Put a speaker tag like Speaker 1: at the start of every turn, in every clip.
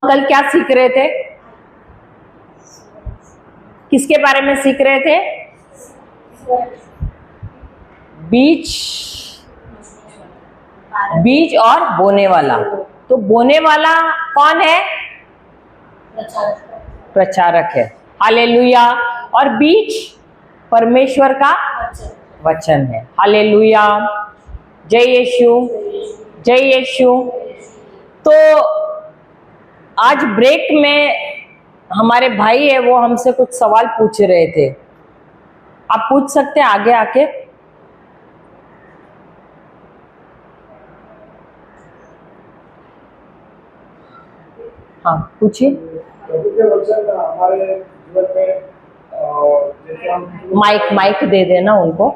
Speaker 1: कल क्या सीख रहे थे? किसके बारे में सीख रहे थे? बीज और बोने वाला। तो बोने वाला कौन है? प्रचारक है। हालेलुया। और बीज परमेश्वर का वचन है। हालेलुया। जय यीशु, जय यीशु। तो आज ब्रेक में हमारे भाई है, वो हमसे कुछ सवाल पूछ रहे थे। आप पूछ सकते हैं आगे आके। हाँ पूछिए। माइक दे देना उनको,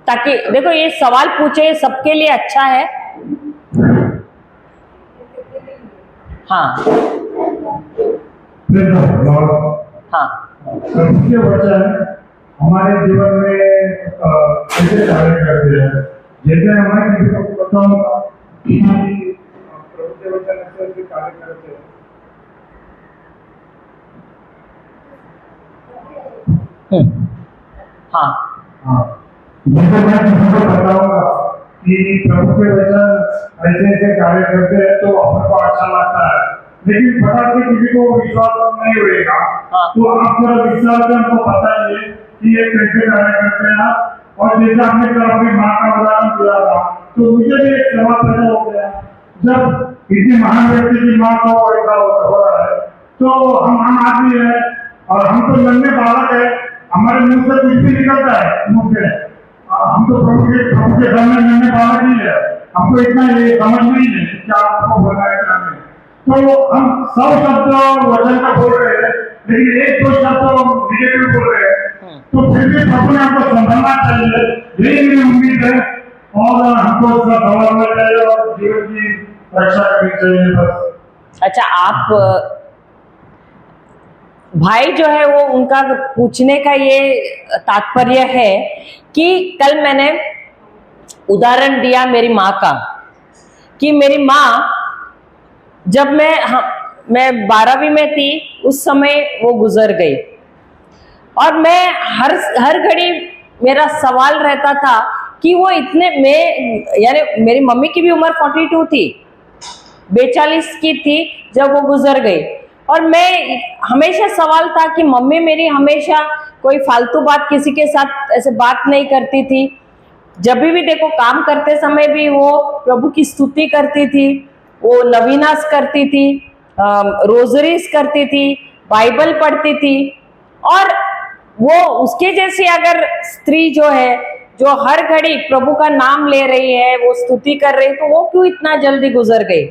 Speaker 1: ताकि देखो ये सवाल पूछे सबके लिए अच्छा है। हाँ हाँ।
Speaker 2: प्रभु के वचन हमारे जीवन में कैसे कार्य करते हैं, जैसे हमारे किसी को बताऊंगा कि प्रभु के वचन कैसे कार्य करते हैं।
Speaker 1: हाँ
Speaker 2: हाँ, जैसे मैं किसी को बताऊंगा कि प्रभु के वचन ऐसे ऐसे कार्य करते हैं तो आपको अच्छा लगता है, लेकिन फटाक से किसी को विश्वास नहीं होगा। तो आप जरा विश्वास से हमको बताइए कि ये कैसे कार्य करते हैं। और जैसे आपने कल अपनी माँ का उदाहरण दिया था, तो मुझे भी एक सवाल पैदा हो गया। जब इतनी महान व्यक्ति की माँ को ऐसा हो रहा है, तो हम आम आदमी है और हम तो नन्हे बालक है, हमारे मुंह से कुछ भी निकलता है मुंह से। हम तो प्रभु के सामने नन्हे बालक ही है, हमको इतना ये समझ नहीं है क्या आपको बोलना है क्या नहीं। तो हम 100 शब्द वचन का बोल रहे हैं, लेकिन एक दो शब्द निगेटिव बोल रहे हैं, तो फिर भी प्रभु ने हमको संभालना चाहिए, यही मेरी उम्मीद है। और हमको उसका संभालना चाहिए और जीवन की रक्षा करनी चाहिए बस।
Speaker 1: अच्छा, आप भाई जो है वो उनका पूछने का ये तात्पर्य है कि कल मैंने उदाहरण दिया मेरी माँ का, कि मेरी माँ जब मैं 12वीं में थी उस समय वो गुजर गई। और मैं हर घड़ी मेरा सवाल रहता था कि वो यानी मेरी मम्मी की भी उम्र 42 थी, 42 की थी जब वो गुजर गई। और मैं हमेशा सवाल था कि मम्मी मेरी हमेशा कोई फालतू बात किसी के साथ ऐसे बात नहीं करती थी। जब भी देखो काम करते समय भी वो प्रभु की स्तुति करती थी, वो नवीनास करती थी, रोजरीज करती थी, बाइबल पढ़ती थी। और वो उसके जैसी अगर स्त्री जो है, जो हर घड़ी प्रभु का नाम ले रही है, वो स्तुति कर रही है, तो वो क्यों इतना जल्दी गुजर गई?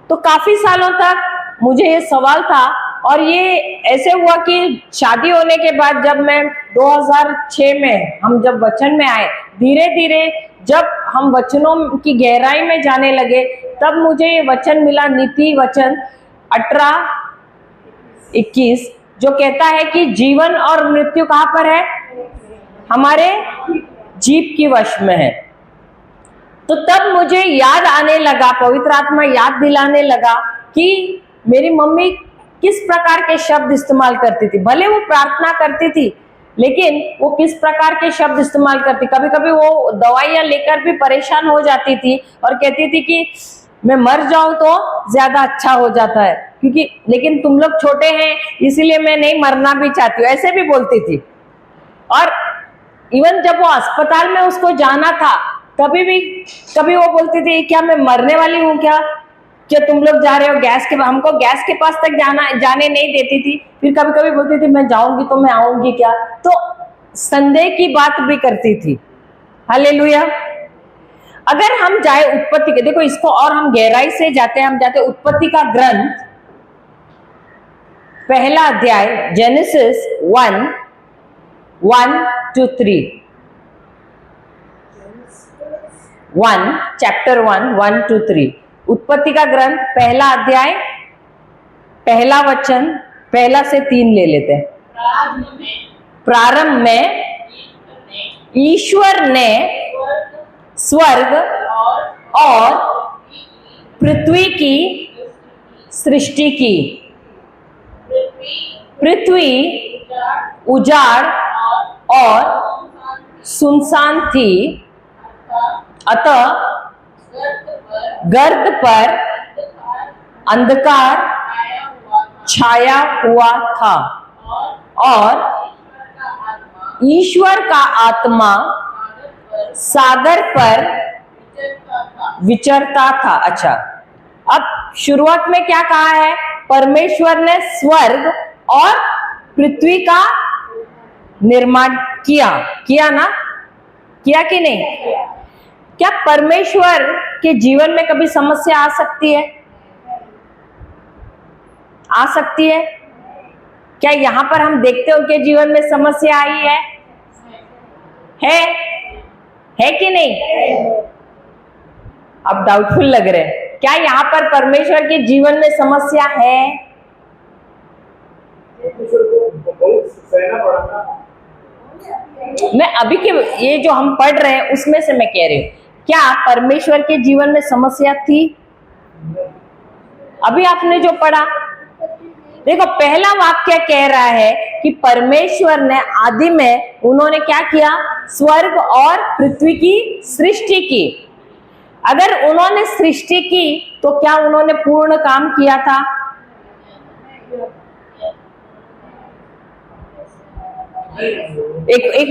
Speaker 1: तो काफी सालों तक मुझे ये सवाल था। और ये ऐसे हुआ कि शादी होने के बाद जब मैं 2006 में हम जब वचन में आए, धीरे धीरे जब हम वचनों की गहराई में जाने लगे, तब मुझे ये वचन मिला, नीति वचन 18:21, जो कहता है कि जीवन और मृत्यु कहाँ पर है? हमारे जीभ की वश में है। तो तब मुझे याद आने लगा, पवित्र आत्मा याद दिलाने लगा कि मेरी मम्मी किस प्रकार के शब्द इस्तेमाल करती थी। भले वो प्रार्थना करती थी, लेकिन वो किस प्रकार के शब्द इस्तेमाल करती। कभी कभी वो दवाइयां लेकर भी परेशान हो जाती थी और कहती थी कि मैं मर जाऊं तो ज्यादा अच्छा हो जाता है, क्योंकि लेकिन तुम लोग छोटे हैं इसीलिए मैं नहीं मरना भी चाहती हूँ, ऐसे भी बोलती थी। और इवन जब वो अस्पताल में उसको जाना था, कभी वो बोलती थी क्या मैं मरने वाली हूँ क्या तुम लोग जा रहे हो हमको गैस के पास तक जाने नहीं देती थी। फिर कभी कभी बोलती थी मैं जाऊंगी तो मैं आऊंगी क्या, तो संदेह की बात भी करती थी। हालेलुया। अगर हम जाए उत्पत्ति के, देखो इसको और हम गहराई से जाते हैं, हम जाते उत्पत्ति का ग्रंथ, पहला अध्याय, जेनेसिस 1:1-3, चैप्टर 1:1-3, उत्पत्ति का ग्रंथ पहला अध्याय, पहला वचन, पहला से 3 ले लेते हैं। प्रारंभ में ईश्वर ने स्वर्ग और पृथ्वी की सृष्टि की, पृथ्वी उजाड़ और सुनसान थी, अतः गर्त पर अंधकार छाया हुआ था और ईश्वर का आत्मा सागर पर विचरता था। अच्छा, अब शुरुआत में क्या कहा है? परमेश्वर ने स्वर्ग और पृथ्वी का निर्माण किया ना? किया कि नहीं? क्या परमेश्वर के जीवन में कभी समस्या आ सकती है? आ सकती है? क्या यहां पर हम देखते हो कि जीवन में समस्या आई है? है कि नहीं? अब डाउटफुल लग रहे हैं। क्या यहां पर परमेश्वर के जीवन में समस्या है? मैं अभी के ये जो हम पढ़ रहे हैं उसमें से मैं कह रही हूं, क्या परमेश्वर के जीवन में समस्या थी? अभी आपने जो पढ़ा, देखो पहला वाक्य कह रहा है कि परमेश्वर ने आदि में उन्होंने क्या किया? स्वर्ग और पृथ्वी की सृष्टि की। अगर उन्होंने सृष्टि की तो क्या उन्होंने पूर्ण काम किया था? एक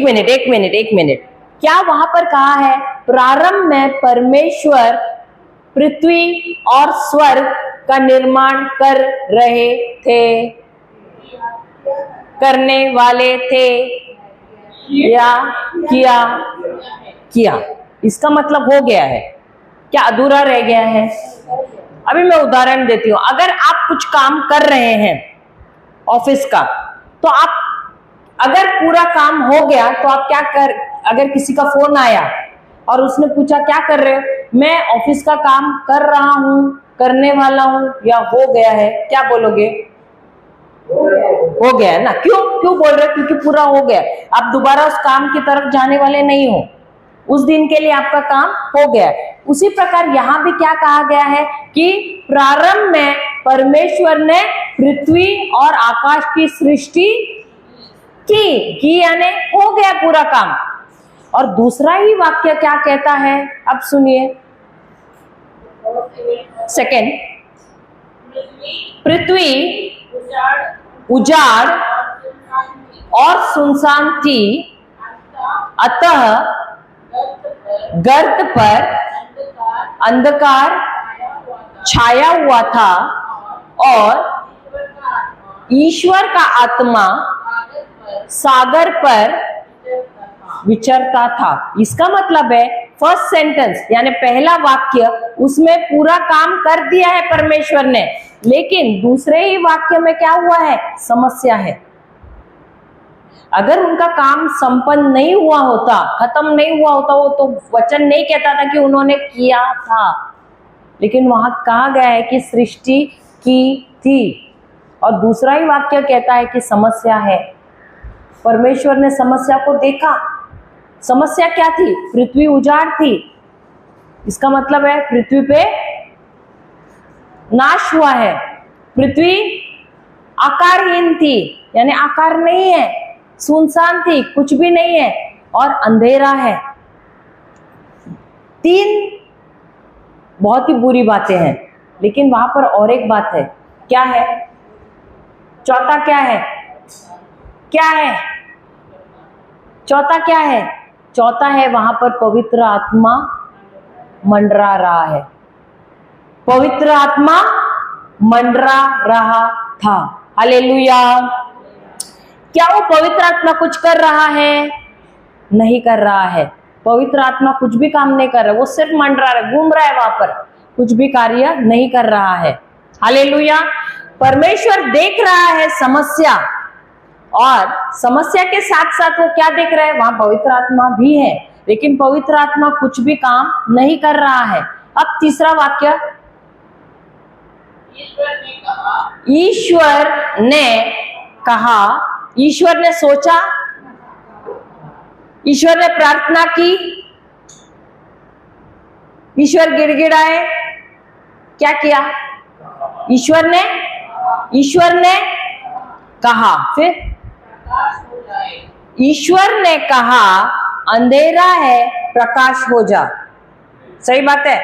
Speaker 1: मिनट, क्या वहां पर कहा है प्रारंभ में परमेश्वर पृथ्वी और स्वर्ग का निर्माण कर रहे थे, करने वाले थे या किया? इसका मतलब हो गया है, क्या अधूरा रह गया है? अभी मैं उदाहरण देती हूं। अगर आप कुछ काम कर रहे हैं ऑफिस का, तो आप अगर पूरा काम हो गया तो आप क्या कर, अगर किसी का फोन आया और उसने पूछा क्या कर रहे हो, मैं ऑफिस का काम कर रहा हूं, करने वाला हूं या हो गया है, क्या बोलोगे? हो गया है ना? क्यों बोल रहे? क्योंकि पूरा हो गया। आप दोबारा उस काम की तरफ जाने वाले नहीं हो, उस दिन के लिए आपका काम हो गया। उसी प्रकार यहां भी क्या कहा गया है कि प्रारंभ में परमेश्वर ने पृथ्वी और आकाश की सृष्टि की, यानी हो गया पूरा काम। और दूसरा ही वाक्य क्या कहता है? अब सुनिए, सेकंड, पृथ्वी उजाड़ और सुनसान थी, अतः गर्त पर अंधकार छाया हुआ था और ईश्वर का आत्मा सागर पर विचरता था। इसका मतलब है फर्स्ट सेंटेंस यानी पहला वाक्य, उसमें पूरा काम कर दिया है परमेश्वर ने, लेकिन दूसरे ही वाक्य में क्या हुआ है? समस्या है। अगर उनका काम संपन्न नहीं हुआ होता, खत्म नहीं हुआ होता, वो तो वचन नहीं कहता था कि उन्होंने किया था, लेकिन वहां कहा गया है कि सृष्टि की थी। और दूसरा ही वाक्य कहता है कि समस्या है। परमेश्वर ने समस्या को देखा। समस्या क्या थी? पृथ्वी उजाड़ थी। इसका मतलब है पृथ्वी पे नाश हुआ है। पृथ्वी आकारहीन थी, यानी आकार नहीं है, सुनसान थी, कुछ भी नहीं है और अंधेरा है। तीन बहुत ही बुरी बातें हैं, लेकिन वहां पर और एक बात है। क्या है? चौथा क्या है? क्या है? चौथा क्या है? चौथा है वहां पर पवित्र आत्मा मंडरा रहा है। पवित्र आत्मा मंडरा रहा था। हालेलुया। क्या वो पवित्र आत्मा कुछ कर रहा है? नहीं कर रहा है। पवित्र आत्मा कुछ भी काम नहीं कर रहा है, वो सिर्फ मंडरा रहा है, घूम रहा है वहां पर, कुछ भी कार्य नहीं कर रहा है। हालेलुया। परमेश्वर देख रहा है समस्या, और समस्या के साथ साथ वो क्या देख रहा है? वहां पवित्र आत्मा भी है, लेकिन पवित्र आत्मा कुछ भी काम नहीं कर रहा है। अब तीसरा वाक्य, ईश्वर ने कहा, ईश्वर ने सोचा, ईश्वर ने प्रार्थना की, ईश्वर गिड़गिड़ाए, क्या किया? ईश्वर ने कहा, फिर ईश्वर ने कहा अंधेरा है प्रकाश हो जा। सही बात है?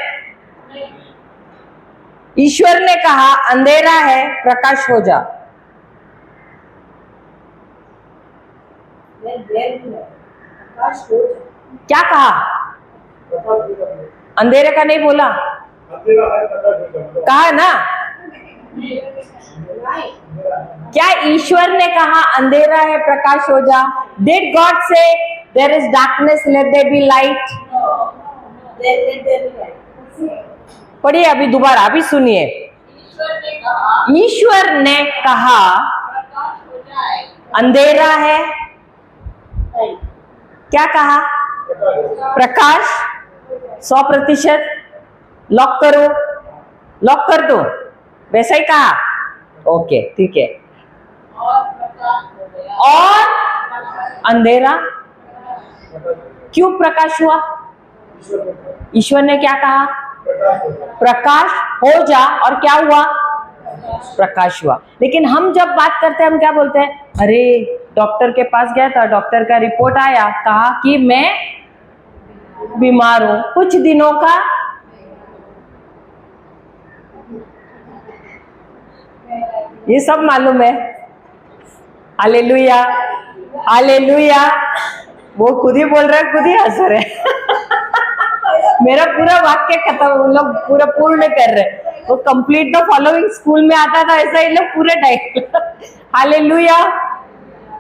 Speaker 1: ईश्वर ने कहा अंधेरा है प्रकाश हो जा। क्या कहा? अंधेरे का नहीं बोला, कहा ना? क्या ईश्वर ने कहा अंधेरा है प्रकाश हो जा? Did God say there is darkness let there be light? पढ़िए अभी दोबारा, अभी सुनिए। ईश्वर ने कहा अंधेरा है, क्या कहा? प्रकाश। 100% लॉक करो, लॉक कर दो, वैसा ही कहा? ओके ठीक है। और अंधेरा क्यों प्रकाश हुआ? ईश्वर ने क्या कहा? प्रकाश हो जा, और क्या हुआ? प्रकाश हुआ। लेकिन हम जब बात करते हैं हम क्या बोलते हैं? अरे डॉक्टर के पास गया था, डॉक्टर का रिपोर्ट आया, कहा कि मैं बीमार हूं कुछ दिनों का। ये सब मालूम है। Hallelujah, hallelujah. वो खुद ही बोल रहा है, खुद ही हंस रहे मेरा पूरा वाक्य खत्म, वो लोग पूरा पूर्ण कर रहे। वो कंप्लीट द फॉलोइंग स्कूल में आता था, ऐसा ही लोग पूरे टाइम हालेलुया।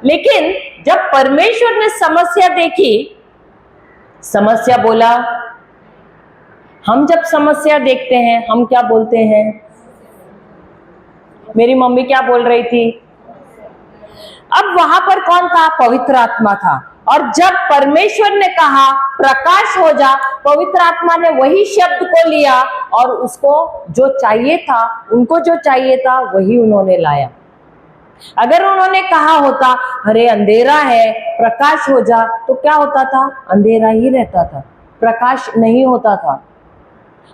Speaker 1: लेकिन जब परमेश्वर ने समस्या देखी, समस्या बोला। हम जब समस्या देखते हैं हम क्या बोलते हैं? मेरी मम्मी क्या बोल रही थी? अब वहां पर कौन था? पवित्र आत्मा था। और जब परमेश्वर ने कहा प्रकाश हो जा, पवित्र आत्मा ने वही शब्द को लिया और उसको जो चाहिए था, उनको जो चाहिए था वही उन्होंने लाया। अगर उन्होंने कहा होता अरे अंधेरा है प्रकाश हो जा, तो क्या होता था? अंधेरा ही रहता था, प्रकाश नहीं होता था।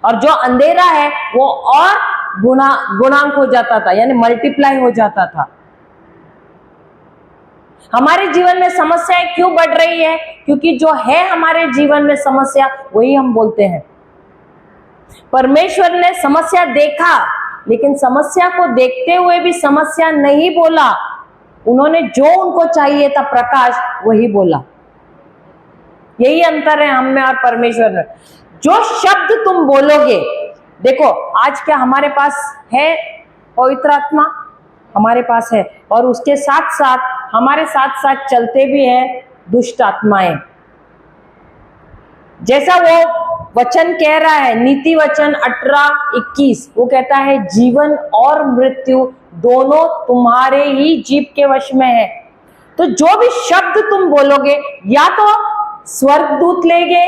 Speaker 1: और जो अंधेरा है वो और गुणांक हो जाता था, यानी मल्टीप्लाई हो जाता था। हमारे जीवन में समस्याएं क्यों बढ़ रही है? क्योंकि जो है हमारे जीवन में समस्या वही हम बोलते हैं। परमेश्वर ने समस्या देखा, लेकिन समस्या को देखते हुए भी समस्या नहीं बोला। उन्होंने जो उनको चाहिए था प्रकाश, वही बोला। यही अंतर है हम में और परमेश्वर में। जो शब्द तुम बोलोगे, देखो आज क्या हमारे पास है? पवित्र आत्मा हमारे पास है, और उसके साथ साथ हमारे साथ साथ चलते भी हैं दुष्ट आत्माएं। जैसा वो वचन कह रहा है, नीति वचन 18:21, वो कहता है जीवन और मृत्यु दोनों तुम्हारे ही जीभ के वश में है। तो जो भी शब्द तुम बोलोगे, या तो स्वर्गदूत लेंगे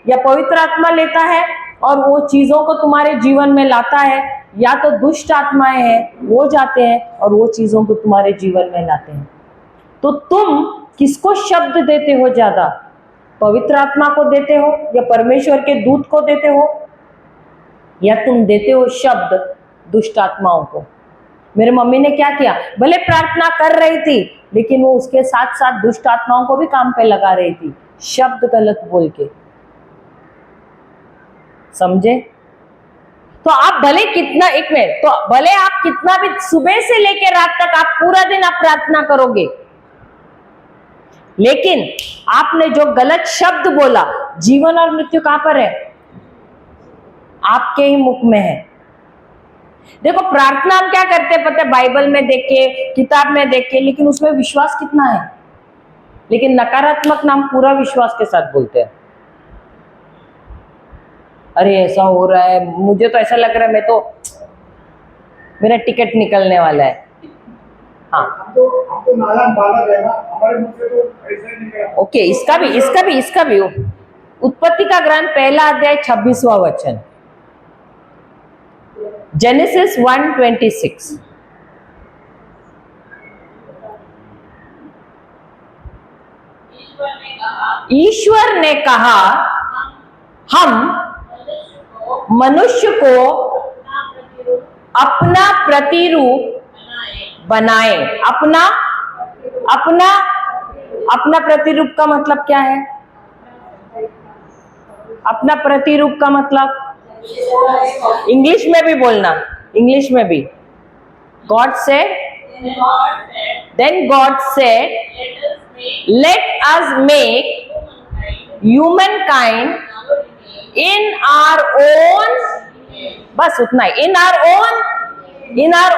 Speaker 1: या पवित्र आत्मा लेता है और वो चीजों को तुम्हारे जीवन में लाता है, या तो दुष्ट आत्माएं हैं वो जाते हैं और वो चीजों को तुम्हारे जीवन में लाते हैं। तो तुम किसको शब्द देते हो ज्यादा? पवित्र आत्मा को देते हो या परमेश्वर के दूत को देते हो, या तुम देते हो शब्द दुष्ट आत्माओं को? मेरे मम्मी ने क्या किया? भले प्रार्थना कर रही थी, लेकिन वो उसके साथ साथ दुष्ट आत्माओं को भी काम पे लगा रही थी, शब्द गलत बोल के। समझे? तो आप भले कितना, एक मिनट, तो भले आप कितना भी सुबह से लेकर रात तक आप पूरा दिन आप प्रार्थना करोगे, लेकिन आपने जो गलत शब्द बोला, जीवन और मृत्यु कहां पर है? आपके ही मुख में है। देखो प्रार्थना हम क्या करते हैं पता है? बाइबल में देख के, किताब में देख के, लेकिन उसमें विश्वास कितना है? लेकिन नकारात्मक नाम पूरा विश्वास के साथ बोलते हैं। अरे ऐसा हो रहा है, मुझे तो ऐसा लग रहा है, मैं तो, मेरा टिकट निकलने वाला है। हाँ
Speaker 2: आपको नाला बालक है ना, हमारे मुंह से तो ऐसे ही निकला।
Speaker 1: ओके, इसका भी उत्पत्ति का ग्रंथ 1 अध्याय 26वां वचन, जेनेसिस 1:26। ईश्वर ने कहा हम मनुष्य को अपना प्रतिरूप बनाए। अपना अपना अपना प्रतिरूप का मतलब क्या है? अपना प्रतिरूप का मतलब इंग्लिश में भी बोलना, इंग्लिश में भी। God said, then God said, let us make human kind in our own, बस उतना ही, इन आवर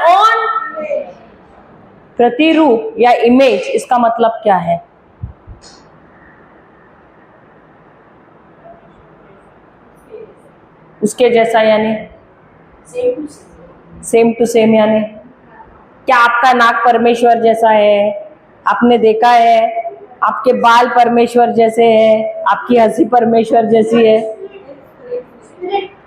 Speaker 1: ओन प्रतिरूप या इमेज, इसका मतलब क्या है? उसके जैसा, यानी सेम टू सेम। यानी क्या आपका नाक परमेश्वर जैसा है? आपने देखा है? आपके बाल परमेश्वर जैसे हैं? आपकी हंसी परमेश्वर जैसी है?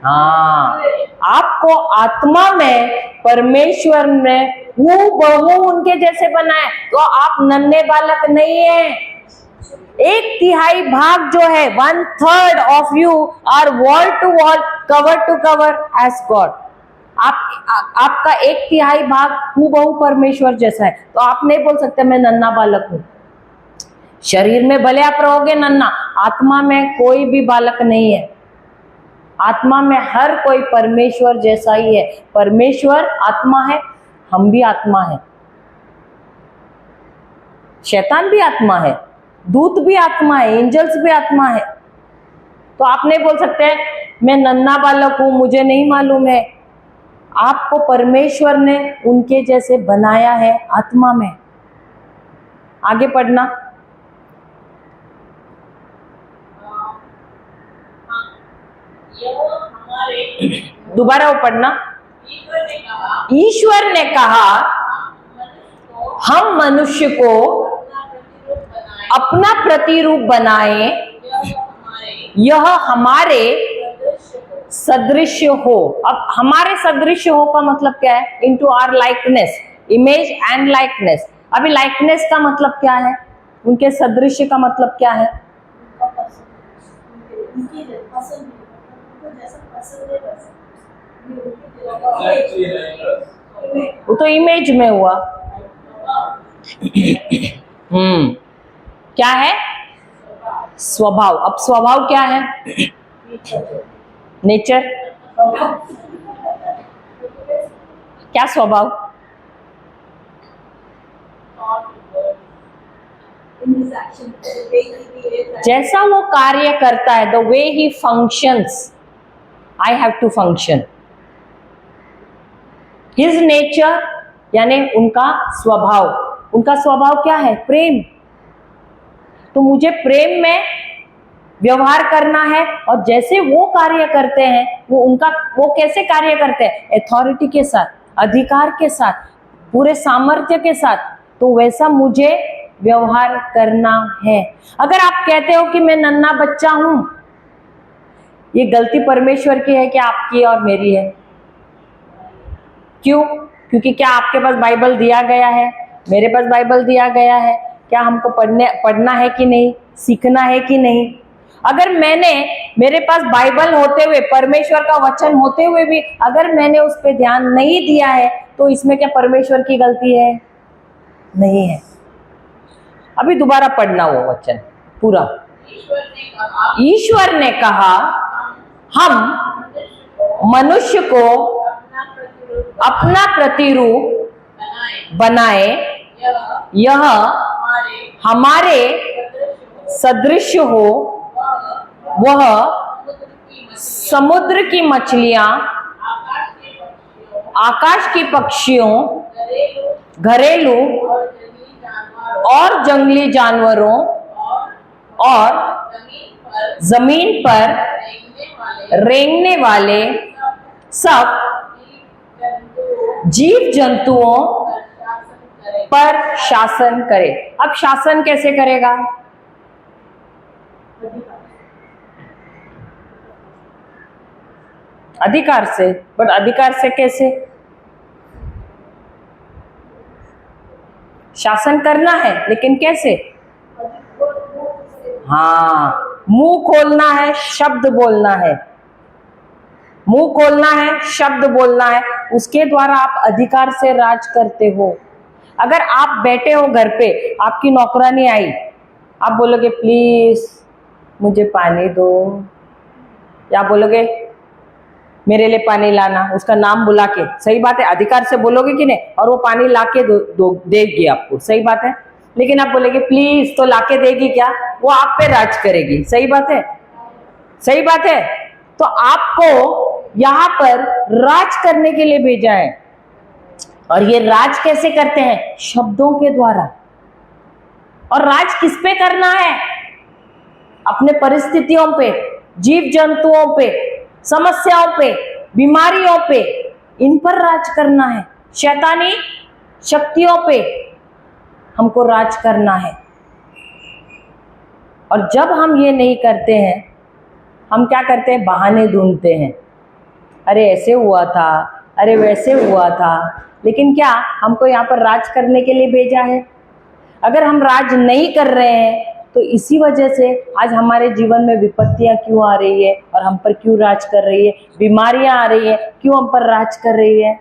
Speaker 1: हाँ, आपको आत्मा में परमेश्वर ने हूबहू उनके जैसे बनाए, तो आप नन्हे बालक नहीं है। 1/3 भाग जो है, 1/3 of you are wall to wall, cover to cover as God. आपका 1/3 भाग हूबहू परमेश्वर जैसा है, तो आप नहीं बोल सकते मैं नन्हा बालक हूं। शरीर में भले आप रहोगे नन्हा, आत्मा में कोई भी बालक नहीं है। आत्मा में हर कोई परमेश्वर जैसा ही है। परमेश्वर आत्मा है, हम भी आत्मा है, शैतान भी आत्मा है, दूत भी आत्मा है, एंजल्स भी आत्मा है। तो आप नहीं बोल सकते मैं नन्हा बालक हूं, मुझे नहीं मालूम है। आपको परमेश्वर ने उनके जैसे बनाया है आत्मा में। आगे पढ़ना, दोबारा वो पढ़ना। ईश्वर ने कहा हम मनुष्य को अपना प्रतिरूप बनाए, यह हमारे सदृश हो। अब हमारे सदृश हो का मतलब क्या है? Into our likeness, image and likeness. अभी लाइकनेस का मतलब क्या है? उनके सदृश का मतलब क्या है? वो तो इमेज में हुआ। क्या है? स्वभाव। अब स्वभाव क्या है? नेचर। क्या स्वभाव? जैसा वो कार्य करता है, the way he functions, I have to function. His nature यानी उनका स्वभाव। उनका स्वभाव क्या है? प्रेम। तो मुझे प्रेम में व्यवहार करना है, और जैसे वो कार्य करते हैं, वो कैसे कार्य करते हैं? अथॉरिटी के साथ, अधिकार के साथ, पूरे सामर्थ्य के साथ। तो वैसा मुझे व्यवहार करना है। अगर आप कहते हो कि मैं नन्हा बच्चा हूं, ये गलती परमेश्वर की है कि आपकी और मेरी है? क्यों? क्योंकि क्या आपके पास बाइबल दिया गया है, मेरे पास बाइबल दिया गया है? क्या हमको पढ़ना है कि नहीं, सीखना है कि नहीं? अगर मेरे पास बाइबल होते हुए, परमेश्वर का वचन होते हुए भी अगर मैंने उस पर ध्यान नहीं दिया है, तो इसमें क्या परमेश्वर की गलती है? नहीं है। अभी दोबारा पढ़ना वो वचन पूरा। ईश्वर ने कहा हम मनुष्य को अपना प्रतिरूप बनाए, यह हमारे सदृश हो। वह समुद्र की मछलियां, आकाश के पक्षियों, घरेलू और जंगली जानवरों और जमीन पर रेंगने वाले सब जीव जंतुओं पर शासन करे। अब शासन कैसे करेगा? अधिकार से। बट अधिकार से कैसे? शासन करना है, लेकिन कैसे? हाँ, मुंह खोलना है, शब्द बोलना है। मुंह खोलना है, शब्द बोलना है, उसके द्वारा आप अधिकार से राज करते हो। अगर आप बैठे हो घर पे, आपकी नौकरानी आई, आप बोलोगे प्लीज मुझे पानी दो, या बोलोगे मेरे लिए पानी लाना, उसका नाम बुला के, सही बात है, अधिकार से बोलोगे कि नहीं, और वो पानी लाके देगी आपको, सही बात है। लेकिन आप बोलेगे प्लीज, तो लाके देगी क्या? वो आप पे राज करेगी, सही बात है, सही बात है। तो आपको यहाँ पर राज करने के लिए भेजा है, और ये राज कैसे करते हैं? शब्दों के द्वारा। और राज किस पे करना है? अपने परिस्थितियों पे, जीव जंतुओं पे, समस्याओं पे, बीमारियों पे, इन पर राज करना है। शैतानी शक्तियों पे हमको राज करना है। और जब हम ये नहीं करते हैं, हम क्या करते हैं? बहाने ढूंढते हैं, अरे ऐसे हुआ था, अरे वैसे हुआ था। लेकिन क्या हमको यहाँ पर राज करने के लिए भेजा है? अगर हम राज नहीं कर रहे हैं तो इसी वजह से आज हमारे जीवन में विपत्तियां क्यों आ रही है और हम पर क्यों राज कर रही है, बीमारियां आ रही है क्यों हम पर राज कर रही है?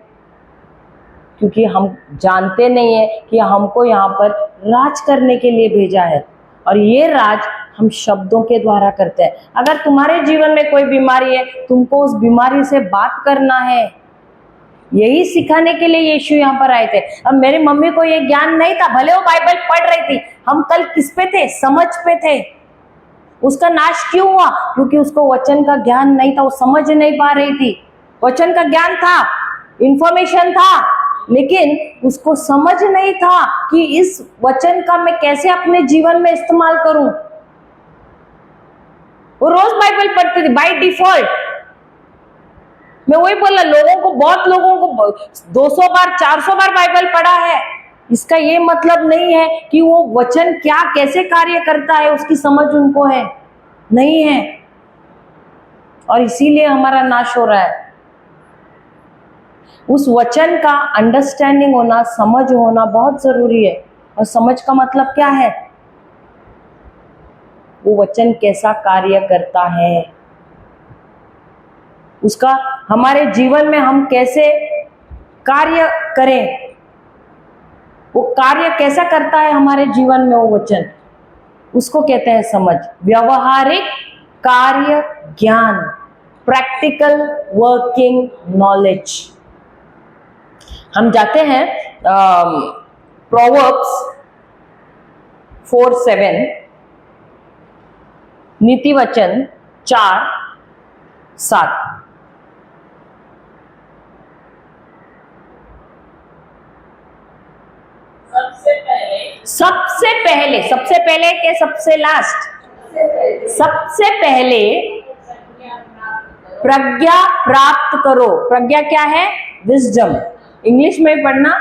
Speaker 1: क्योंकि हम जानते नहीं है कि हमको यहाँ पर राज करने के लिए भेजा है, और ये राज हम शब्दों के द्वारा करते हैं। अगर तुम्हारे जीवन में कोई बीमारी है, तुमको उस बीमारी से बात करना है। यही सिखाने के लिए यीशु यहाँ पर आए थे। अब मेरी मम्मी को ये ज्ञान नहीं था, भले वो बाइबल पढ़ रही थी। हम कल किस पे थे? समझ पे थे। उसका नाश क्यों हुआ? क्योंकि उसको वचन का ज्ञान नहीं था, वो समझ नहीं पा रही थी। वचन का ज्ञान था, इंफॉर्मेशन था, लेकिन उसको समझ नहीं था कि इस वचन का मैं कैसे अपने जीवन में इस्तेमाल करूं। वो रोज बाइबल पढ़ती थी बाय डिफॉल्ट। मैं वही बोला, बहुत लोगों को 200 बार 400 बार बाइबल पढ़ा है, इसका ये मतलब नहीं है कि वो वचन क्या कैसे कार्य करता है उसकी समझ उनको है, नहीं है। और इसीलिए हमारा नाश हो रहा है। उस वचन का अंडरस्टैंडिंग होना, समझ होना बहुत जरूरी है। और समझ का मतलब क्या है? वो वचन कैसा कार्य करता है, उसका हमारे जीवन में हम कैसे कार्य करें, वो कार्य कैसा करता है हमारे जीवन में वो वचन, उसको कहते हैं समझ। व्यवहारिक कार्य ज्ञान, प्रैक्टिकल वर्किंग नॉलेज। हम जाते हैं प्रोवर्ब्स 4:7, नीति वचन 4:7। सबसे पहले के सबसे लास्ट, सबसे पहले प्रज्ञा प्राप्त करो। प्रज्ञा क्या है? विजडम। इंग्लिश में पढ़ना,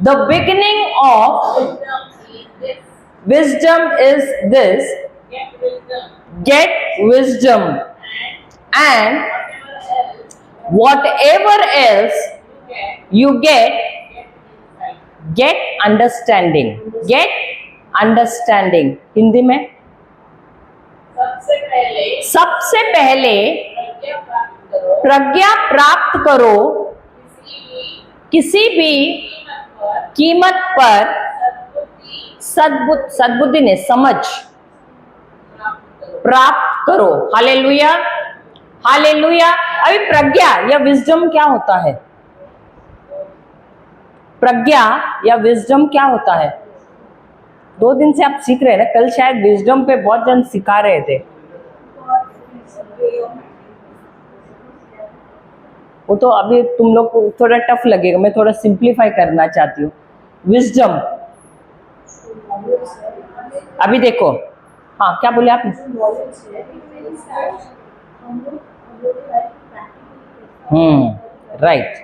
Speaker 1: the beginning of wisdom is this, get wisdom, and whatever else you get understanding, get understanding। Hindi में सबसे पहले प्रज्ञा प्राप्त करो, किसी भी कीमत पर सद्बुद्धि ने समझ प्राप्त करो। Hallelujah, hallelujah. अभी प्रज्ञा या विजडम क्या होता है? प्रज्ञा या विजडम क्या होता है? 2 दिन से आप सीख रहे हैं ना, कल शायद विजडम पे बहुत जन सिखा रहे थे। वो तो अभी तुम लोग को थोड़ा टफ लगेगा, मैं थोड़ा सिंप्लीफाई करना चाहती हूँ। विजडम, अभी देखो, हाँ क्या बोले आप? राइट।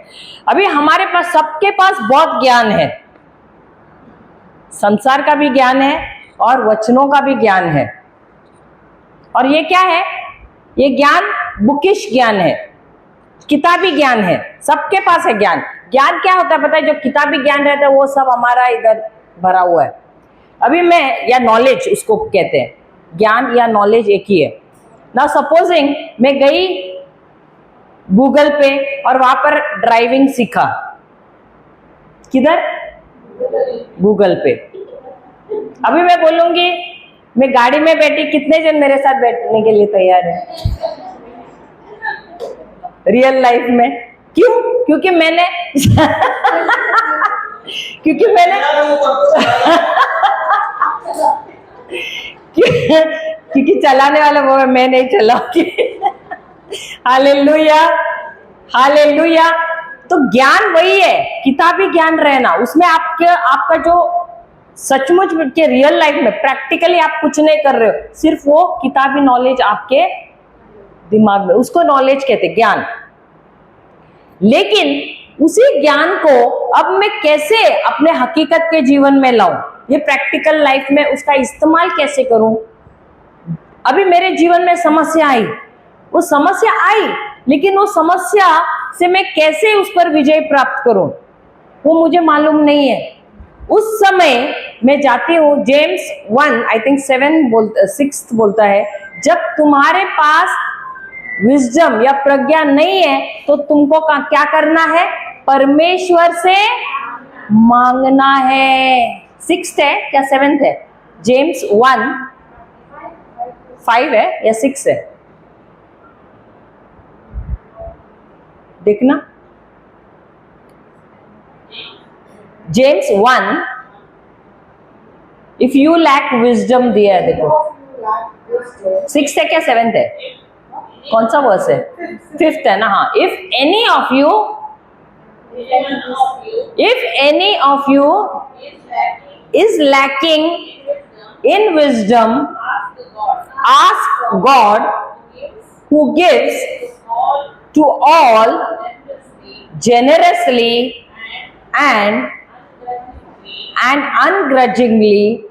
Speaker 1: अभी हमारे पास, सबके पास बहुत ज्ञान है, संसार का भी ज्ञान है और वचनों का भी ज्ञान है। और ये क्या है? ये ज्ञान बुकिश ज्ञान है, किताबी ज्ञान है। सबके पास है ज्ञान। ज्ञान क्या होता है पता है? जो किताबी ज्ञान रहता है वो सब हमारा इधर भरा हुआ है। अभी मैं, या नॉलेज उसको कहते हैं, ज्ञान या नॉलेज एक ही है। ना सपोजिंग मैं गई गूगल पे और वहां पर ड्राइविंग सीखा, किधर? गूगल पे। अभी मैं बोलूंगी मैं गाड़ी में बैठी, कितने जन मेरे साथ बैठने के लिए तैयार है रियल लाइफ में? क्यों? क्योंकि मैंने क्योंकि चलाने वाला वो है, मैं नहीं चलाऊंगी। Hallelujah, hallelujah. तो ज्ञान वही है, किताबी ज्ञान रहना, उसमें आपका जो सचमुच के रियल लाइफ में प्रैक्टिकली आप कुछ नहीं कर रहे हो, सिर्फ वो किताबी नॉलेज आपके दिमाग में, उसको नॉलेज कहते ज्ञान। लेकिन उसी ज्ञान को अब मैं कैसे अपने हकीकत के जीवन में लाऊं, ये प्रैक्टिकल लाइफ में उसका इस्तेमाल कैसे करूं? अभी मेरे जीवन में समस्या आई, वो समस्या आई, लेकिन वो समस्या से मैं कैसे उस पर विजय प्राप्त करूं वो मुझे मालूम नहीं है। उस समय मैं जाती हूँ, जेम्स 1 आई थिंक 6 बोलता है, जब तुम्हारे पास विजडम या प्रज्ञा नहीं है तो तुमको क्या करना है? परमेश्वर से मांगना है। 6 है क्या 7 है? जेम्स 1:5 है या 6 है? देखना, James 1, if you lack wisdom दिया है, देखो 6 है क्या 7 है? कौन सा वर्स है? 5th है ना? हाँ, if any of you is lacking in wisdom, ask God who gives to all generously and ungrudgingly,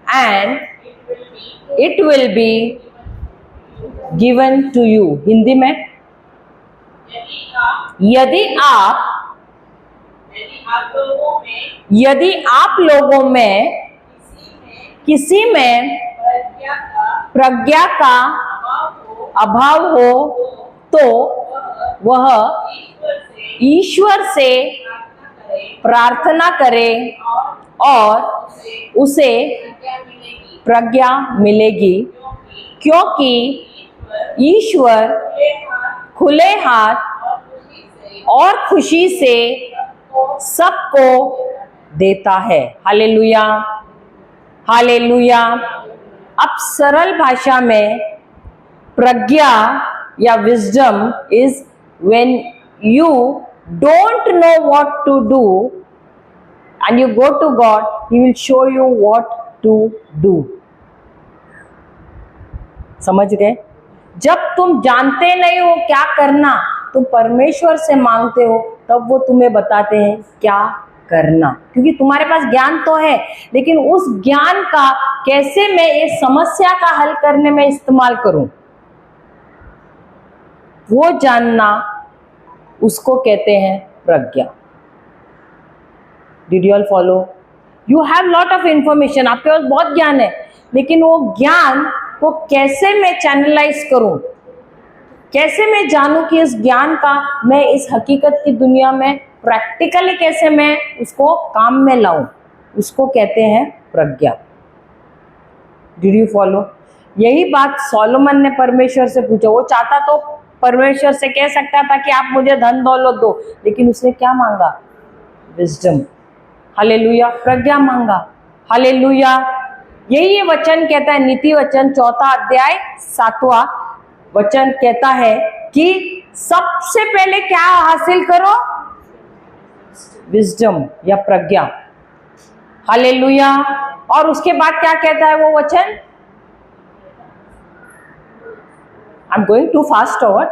Speaker 1: and it will be given to you। Hindi में, यदि आप लोगों में किसी में प्रज्ञा का अभाव हो तो वह ईश्वर से प्रार्थना करे और उसे प्रज्ञा मिलेगी, क्योंकि ईश्वर खुले हाथ और खुशी से सबको देता है। Hallelujah, hallelujah. अब सरल भाषा में प्रज्ञा या wisdom is when you don't know what to do and you go to God, he will show you what to do. समझ गए? जब तुम जानते नहीं हो क्या करना, तुम परमेश्वर से मांगते हो, तब वो तुम्हें बताते हैं क्या करना, क्योंकि तुम्हारे पास ज्ञान तो है, लेकिन उस ज्ञान का कैसे मैं इस समस्या का हल करने में इस्तेमाल करूं, वो जानना, उसको कहते हैं प्रज्ञा। Did you all follow? You have lot of information, आपके पास बहुत ज्ञान है, लेकिन वो ज्ञान को कैसे मैं चैनलाइज करूं, कैसे मैं जानूं कि इस ज्ञान का मैं इस हकीकत की दुनिया में प्रैक्टिकली कैसे मैं उसको काम में लाऊं, उसको कहते हैं प्रज्ञा। Did you follow? यही बात सोलोमन ने परमेश्वर से पूछा। वो चाहता तो परमेश्वर से कह सकता था कि आप मुझे धन दौलत दो, लेकिन उसने क्या मांगा? विजडम। हालेलुया, प्रज्ञा मांगा। हालेलुया। यही ये वचन कहता है, नीति वचन 4 अध्याय 7वां वचन कहता है कि सबसे पहले क्या हासिल करो? विजडम या प्रज्ञा। हालेलुया। और उसके बाद क्या कहता है वो वचन? I am going to fast over,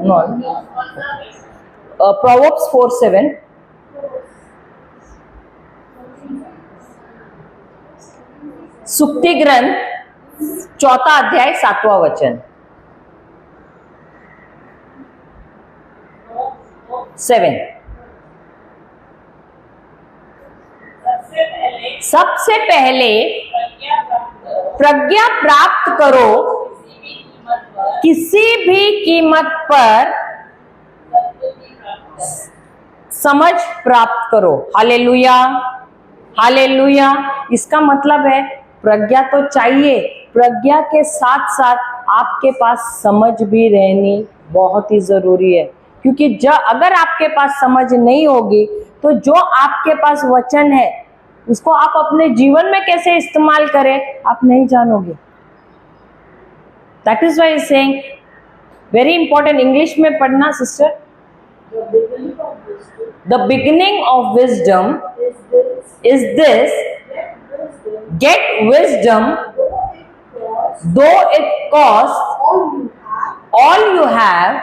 Speaker 1: no. Proverbs 4:7, सुक्ति ग्रंथ 4 अध्याय 7वां वचन। 7 सबसे पहले प्रज्ञा प्राप्त करो किसी भी कीमत पर समझ प्राप्त करो। Hallelujah, hallelujah. इसका मतलब है प्रज्ञा तो चाहिए, प्रज्ञा के साथ साथ आपके पास समझ भी रहनी बहुत ही जरूरी है। क्योंकि अगर आपके पास समझ नहीं होगी तो जो आपके पास वचन है उसको आप अपने जीवन में कैसे इस्तेमाल करें आप नहीं जानोगे। That is why saying very important. English में पढ़ना sister. The beginning of wisdom is this, get wisdom though it cost all you have,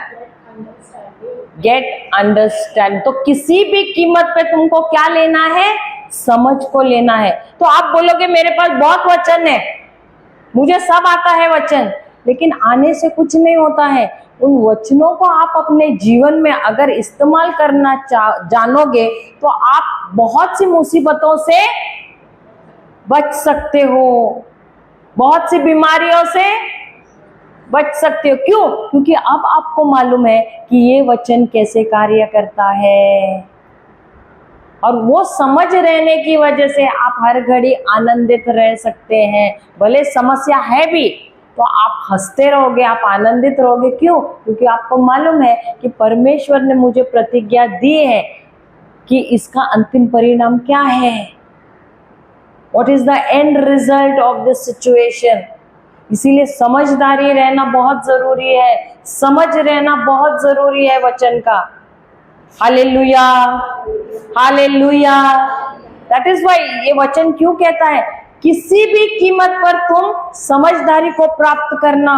Speaker 1: get understand. तो किसी भी कीमत पे तुमको क्या लेना है? समझ को लेना है। तो आप बोलोगे मेरे पास बहुत वचन है, मुझे सब आता है वचन, लेकिन आने से कुछ नहीं होता है। उन वचनों को आप अपने जीवन में अगर इस्तेमाल करना जानोगे तो आप बहुत सी मुसीबतों से बच सकते हो, बहुत सी बीमारियों से बच सकते हो। क्यों? क्योंकि अब आपको मालूम है कि ये वचन कैसे कार्य करता है, और वो समझ रहने की वजह से आप हर घड़ी आनंदित रह सकते हैं। भले समस्या है भी तो आप हंसते रहोगे, आप आनंदित रहोगे। क्यों? क्योंकि आपको मालूम है कि परमेश्वर ने मुझे प्रतिज्ञा दी है कि इसका अंतिम परिणाम क्या है, what is the end result of this situation. इसीलिए समझदारी रहना बहुत जरूरी है, समझ रहना बहुत जरूरी है वचन का। Hallelujah, hallelujah. That is why ये वचन क्यों कहता है किसी भी कीमत पर तुम समझदारी को प्राप्त करना।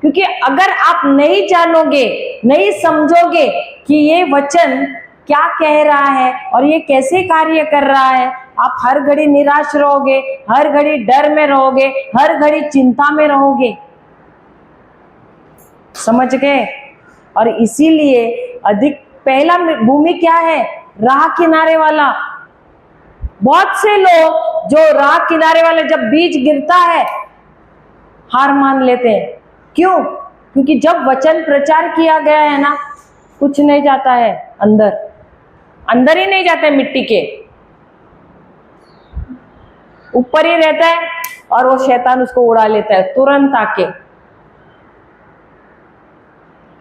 Speaker 1: क्योंकि अगर आप नहीं जानोगे, नहीं समझोगे कि ये वचन क्या कह रहा है और ये कैसे कार्य कर रहा है, आप हर घड़ी निराश रहोगे, हर घड़ी डर में रहोगे, हर घड़ी चिंता में रहोगे। समझ गए? और इसीलिए अधिक पहला भूमि क्या है? राह किनारे वाला। बहुत से लोग जो राह किनारे वाले, जब बीज गिरता है हार मान लेते हैं। क्यों? क्योंकि जब वचन प्रचार किया गया है ना, कुछ नहीं जाता है अंदर, अंदर ही नहीं जाता है, मिट्टी के ऊपर ही रहता है और वो शैतान उसको उड़ा लेता है तुरंत आके।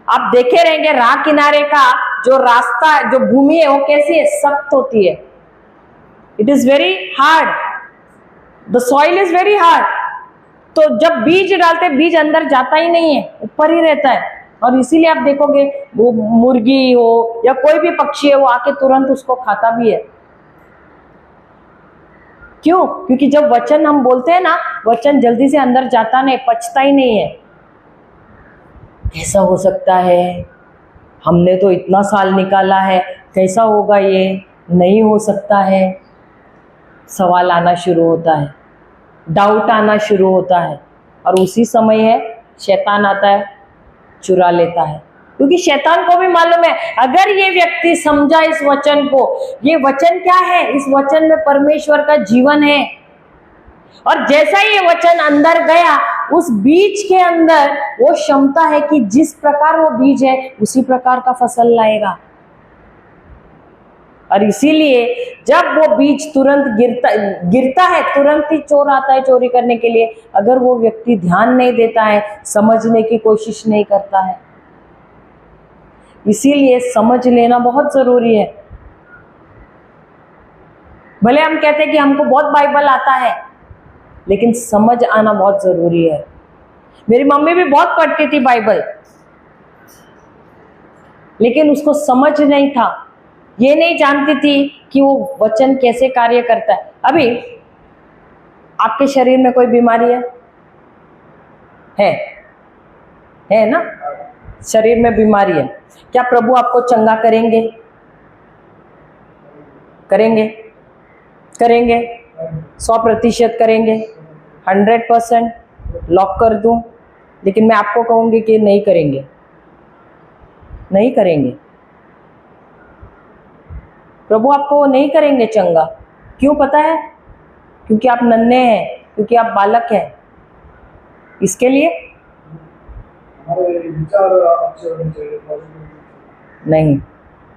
Speaker 1: आप देखे रहेंगे राह किनारे का जो रास्ता, जो भूमि है वो कैसी है? सख्त होती है। It is very hard, the soil is very hard. तो जब बीज डालते, बीज अंदर जाता ही नहीं है, ऊपर ही रहता है। और इसीलिए आप देखोगे वो मुर्गी हो या कोई भी पक्षी है वो आके तुरंत उसको खाता भी है। क्यों? क्योंकि जब वचन हम बोलते हैं ना, वचन जल्दी से अंदर जाता नहीं, पचता ही नहीं है। कैसा हो सकता है, हमने तो इतना साल निकाला है, कैसा होगा ये, नहीं हो सकता है। सवाल आना शुरू होता है, डाउट आना शुरू होता है, और उसी समय है शैतान आता है, चुरा लेता है। क्योंकि शैतान को भी मालूम है अगर ये व्यक्ति समझा इस वचन को, ये वचन क्या है? इस वचन में परमेश्वर का जीवन है। और जैसा ही ये वचन अंदर गया, उस बीज के अंदर वो क्षमता है कि जिस प्रकार वो बीज है उसी प्रकार का फसल लाएगा। और इसीलिए जब वो बीज तुरंत गिरता है, तुरंत ही चोर आता है चोरी करने के लिए। अगर वो व्यक्ति ध्यान नहीं देता है, समझने की कोशिश नहीं करता है, इसीलिए समझ लेना बहुत जरूरी है। भले हम कहते हैं कि हमको बहुत बाइबल आता है, लेकिन समझ आना बहुत जरूरी है। मेरी मम्मी भी बहुत पढ़ती थी बाइबल, लेकिन उसको समझ नहीं था, ये नहीं जानती थी कि वो वचन कैसे कार्य करता है। अभी आपके शरीर में कोई बीमारी है ना? शरीर में बीमारी है, क्या प्रभु आपको चंगा करेंगे? करेंगे? करेंगे? 100% करेंगे? 100% लॉक कर दूं? लेकिन मैं आपको कहूंगी कि नहीं करेंगे, नहीं करेंगे। प्रभु आपको नहीं करेंगे चंगा। क्यों पता है? क्योंकि आप नन्हे हैं, क्योंकि आप बालक हैं। इसके लिए
Speaker 2: हमारे विचार अच्छे होने चाहिए, positive।
Speaker 1: नहीं,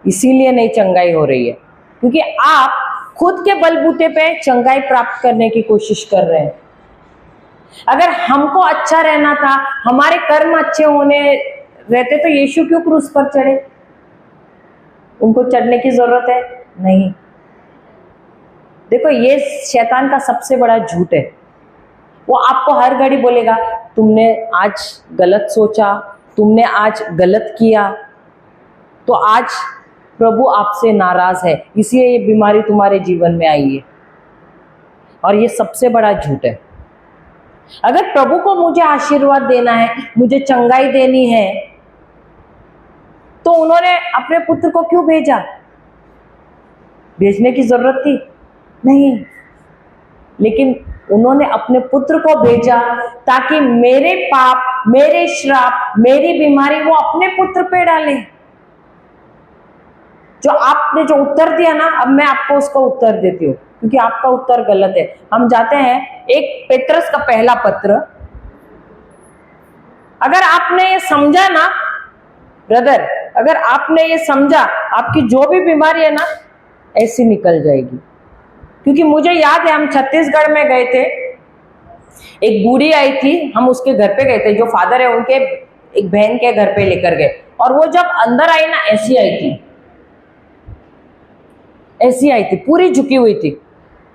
Speaker 1: इसीलिए नहीं चंगाई हो रही है, क्योंकि आप खुद के बलबूते पे चंगाई प्राप्त करने की कोशिश कर रहे हैं। अगर हमको अच्छा रहना था, हमारे कर्म अच्छे होने रहते, तो यीशु क्यों क्रूस पर चढ़े? उनको चढ़ने की जरूरत है नहीं। देखो, ये शैतान का सबसे बड़ा झूठ है। वो आपको हर घड़ी बोलेगा, तुमने आज गलत सोचा, तुमने आज गलत किया, तो आज प्रभु आपसे नाराज है, इसलिए ये बीमारी तुम्हारे जीवन में आई है। और ये सबसे बड़ा झूठ है। अगर प्रभु को मुझे आशीर्वाद देना है, मुझे चंगाई देनी है, तो उन्होंने अपने पुत्र को क्यों भेजा? भेजने की जरूरत थी नहीं, लेकिन उन्होंने अपने पुत्र को भेजा ताकि मेरे पाप, मेरे श्राप, मेरी बीमारी वो अपने पुत्र पे डाले। जो आपने जो उत्तर दिया ना, अब मैं आपको उसका उत्तर देती हूँ, क्योंकि आपका उत्तर गलत है। हम जाते हैं एक पेत्रस का पहला पत्र। अगर आपने ये समझा ना ब्रदर, अगर आपने ये समझा, आपकी जो भी बीमारी है ना ऐसी निकल जाएगी। क्योंकि मुझे याद है, हम छत्तीसगढ़ में गए थे, एक बूढ़ी आई थी, हम उसके घर पे गए थे, जो फादर है उनके एक बहन के घर पे लेकर गए, और वो जब अंदर आई ना, ऐसी आई थी, ऐसी आई थी, पूरी झुकी हुई थी।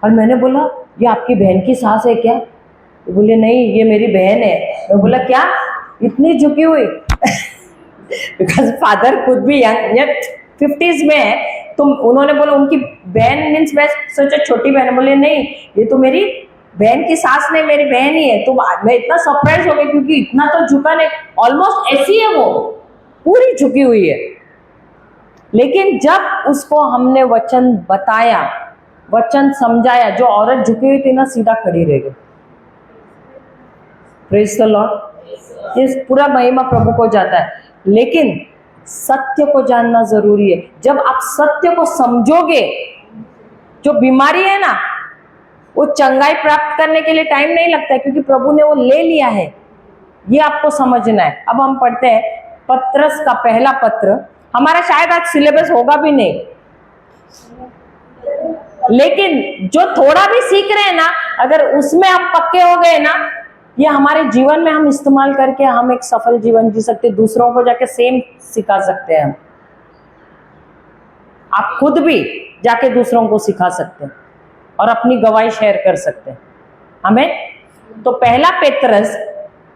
Speaker 1: और मैंने बोला, ये आपकी बहन की सास है क्या? तो बोले नहीं, ये मेरी बहन है। मैं बोला क्या, इतनी झुकी हुई? बिकॉज फादर खुद भी यंग 50s में है, तो उन्होंने बोला उनकी बहन मीन्स, मैं सोचा छोटी बहन। बोले नहीं, ये तो मेरी बहन की सास नहीं, मेरी बहन ही है। तो मैं इतना सरप्राइज हो गई, क्योंकि इतना तो झुका नहीं, ऑलमोस्ट ऐसी है, वो पूरी झुकी हुई है। लेकिन जब उसको हमने वचन बताया, वचन समझाया, जो औरत झुकी हुई थी ना, सीधा खड़ी रह गई। Praise the Lord. ये पूरा महिमा प्रभु को जाता है, लेकिन सत्य को जानना जरूरी है। जब आप सत्य को समझोगे, जो बीमारी है ना, वो चंगाई प्राप्त करने के लिए टाइम नहीं लगता है, क्योंकि प्रभु ने वो ले लिया है। ये आपको समझना है। अब हम पढ़ते हैं पत्रस का पहला पत्र। हमारा शायद आज सिलेबस होगा भी नहीं, लेकिन जो थोड़ा भी सीख रहे हैं ना, अगर उसमें हम पक्के हो गए ना, ये हमारे जीवन में हम इस्तेमाल करके हम एक सफल जीवन जी सकते, दूसरों को जाके सेम सिखा सकते हैं। आप खुद भी जाके दूसरों को सिखा सकते हैं और अपनी गवाही शेयर कर सकते हैं। हमें तो पहला पेत्रस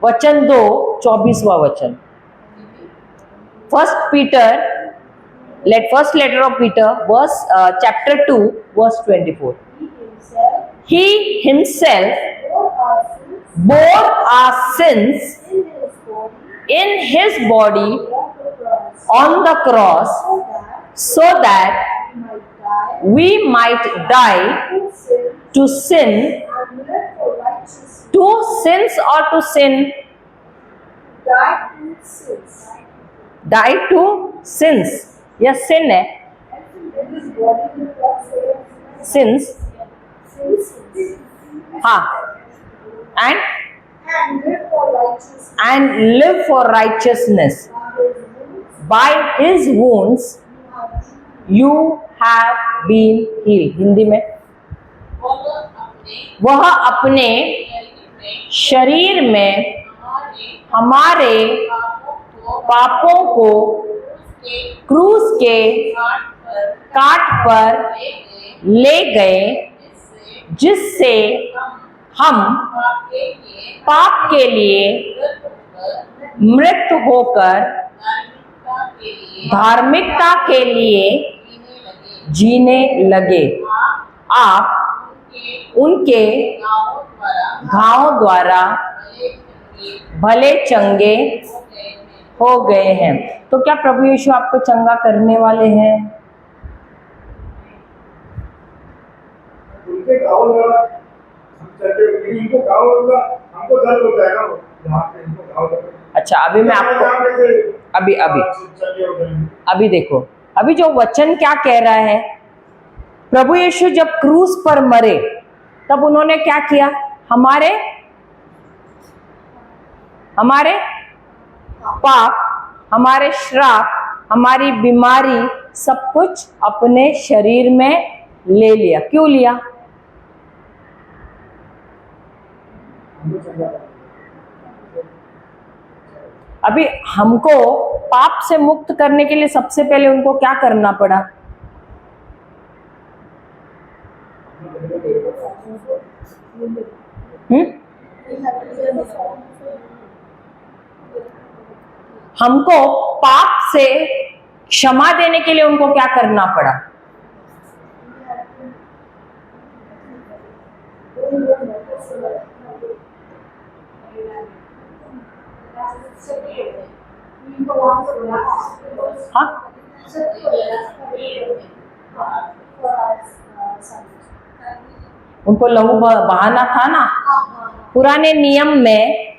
Speaker 1: वचन 2 24वां वचन, first letter of Peter verse chapter 2 verse 24। He himself bore our sins in his body on the cross, so that we might die to sin, to sins or to sin, die to sins, yes, sin है, sins, हाँ, and live for righteousness. By his wounds you have been healed. Hindi में, वह अपने शरीर में हमारे पापों को क्रूस के काट पर ले गए, जिससे हम पाप के लिए मृत होकर धार्मिकता के लिए जीने लगे। आप उनके घावों द्वारा भले चंगे हो गए हैं। तो क्या प्रभु यीशु आपको चंगा करने वाले हैं?
Speaker 2: उनके गाँव द्वारा इनको गाँव होगा, हमको दर्द होता है ना, यहाँ पे इनको गाँव होता है।
Speaker 1: अच्छा, अभी मैं आपको अभी देखो, अभी जो वचन क्या कह रहा है, प्रभु यीशु जब क्रूस पर मरे, तब उन्होंने क्या किया? हमारे पाप, हमारे श्राप, हमारी बीमारी, सब कुछ अपने शरीर में ले लिया। क्यों लिया? अभी हमको पाप से मुक्त करने के लिए सबसे पहले उनको क्या करना पड़ा? हमको पाप से क्षमा देने के लिए उनको क्या करना पड़ा? हाँ, उनको लहू बहाना था ना। पुराने नियम में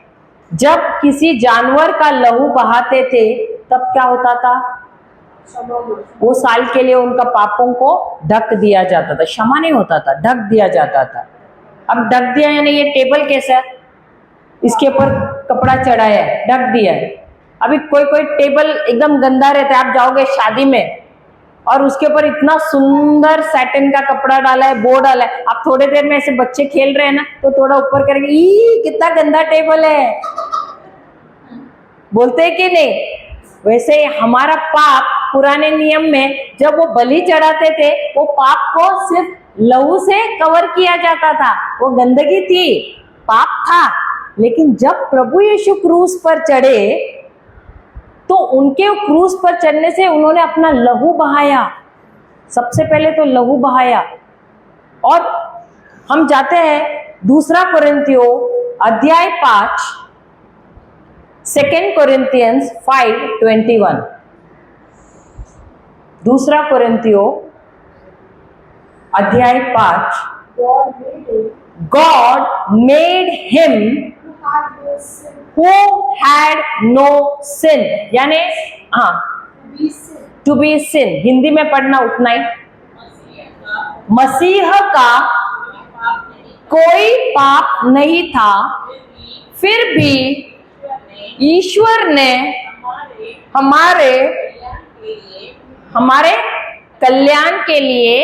Speaker 1: जब किसी जानवर का लहू बहाते थे तब क्या होता था? वो साल के लिए उनका पापों को ढक दिया जाता था। क्षमा नहीं होता था, ढक दिया जाता था। अब ढक दिया यानी ये टेबल कैसा है, इसके ऊपर कपड़ा चढ़ाया है, ढक दिया है। अभी कोई कोई टेबल एकदम गंदा रहता है, आप जाओगे शादी में और उसके ऊपर इतना सुंदर सैटिन का कपड़ा डाला है, बोर्ड डाला है, आप थोड़ी देर में ऐसे बच्चे खेल रहे हैं ना तो थोड़ा ऊपर करेंगे, ई कितना गंदा टेबल है, बोलते हैं कि नहीं? वैसे ही हमारा पाप पुराने नियम में जब वो बलि चढ़ाते थे, वो पाप को सिर्फ लहू से कवर किया जाता था। वो गंदगी थी, पाप था। लेकिन जब प्रभु यीशु क्रूस पर चढ़े तो उनके क्रूस पर चढ़ने से उन्होंने अपना लहू बहाया। सबसे पहले तो लहू बहाया। और हम जाते हैं दूसरा कोरिन्थियों अध्याय 5, 2 Corinthians 5:21। दूसरा कोरिन्थियों अध्याय 5। God made him who had no sin, यानी टू बी सिन, हिंदी में पढ़ना उतना ही। मसीह का कोई पाप नहीं था, फिर भी ईश्वर ने हमारे कल्याण के लिए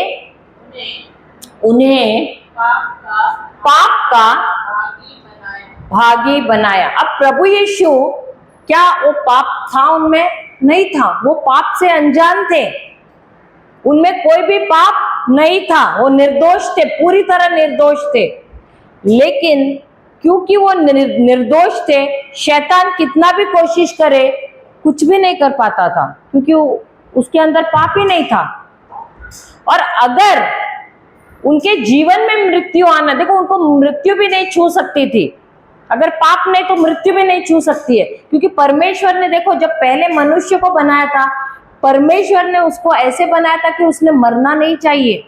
Speaker 1: उन्हें पाप का भागी बनाया। अब प्रभु यीशु, क्या वो पाप था उनमें? नहीं था। वो पाप से अनजान थे, उनमें कोई भी पाप नहीं था, वो निर्दोष थे, पूरी तरह निर्दोष थे। लेकिन क्योंकि वो निर्दोष थे, शैतान कितना भी कोशिश करे कुछ भी नहीं कर पाता था, क्योंकि उसके अंदर पाप ही नहीं था। और अगर उनके जीवन में मृत्यु आना, देखो उनको मृत्यु भी नहीं छू सकती थी। अगर पाप नहीं तो मृत्यु भी नहीं छू सकती है, क्योंकि परमेश्वर ने, देखो जब पहले मनुष्य को बनाया था, परमेश्वर ने उसको ऐसे बनाया था कि उसने मरना नहीं चाहिए।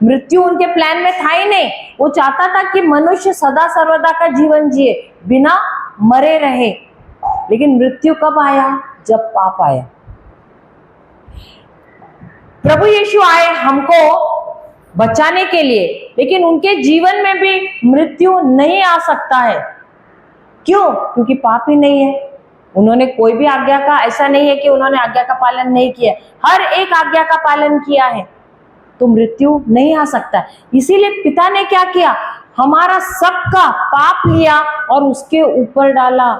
Speaker 1: मृत्यु उनके प्लान में था ही नहीं। वो चाहता था कि मनुष्य सदा सर्वदा का जीवन जिए, बिना मरे रहे। लेकिन मृत्यु कब आया? जब पाप आया। प्रभु यीशु आए हमको बचाने के लिए, लेकिन उनके जीवन में भी मृत्यु नहीं आ सकता है। क्यों? क्योंकि पाप ही नहीं है। उन्होंने कोई भी आज्ञा का, ऐसा नहीं है कि उन्होंने आज्ञा का पालन नहीं किया, हर एक आज्ञा का पालन किया है, तो मृत्यु नहीं आ सकता। इसीलिए पिता ने क्या किया? हमारा सबका पाप लिया और उसके ऊपर डाला।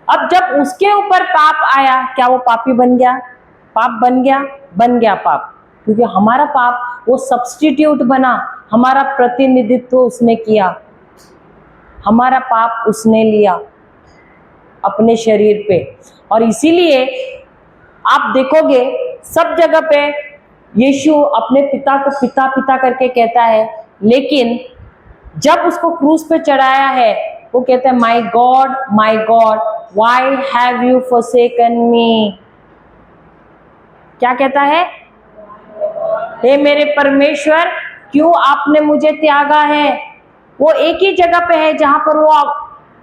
Speaker 1: अब जब उसके ऊपर पाप आया, क्या वो पापी बन गया? पाप बन गया? बन गया पाप, क्योंकि हमारा पाप वो सब्स्टिट्यूट बना, हमारा प्रतिनिधित्व उसने किया, हमारा पाप उसने लिया अपने शरीर पे। और इसीलिए आप देखोगे सब जगह पे यीशु अपने पिता को पिता पिता करके कहता है, लेकिन जब उसको क्रूस पे चढ़ाया है वो कहता है, my God why have you forsaken me. क्या कहता है? हे मेरे परमेश्वर, क्यों आपने मुझे त्यागा है। वो एक ही जगह पे है जहां पर वो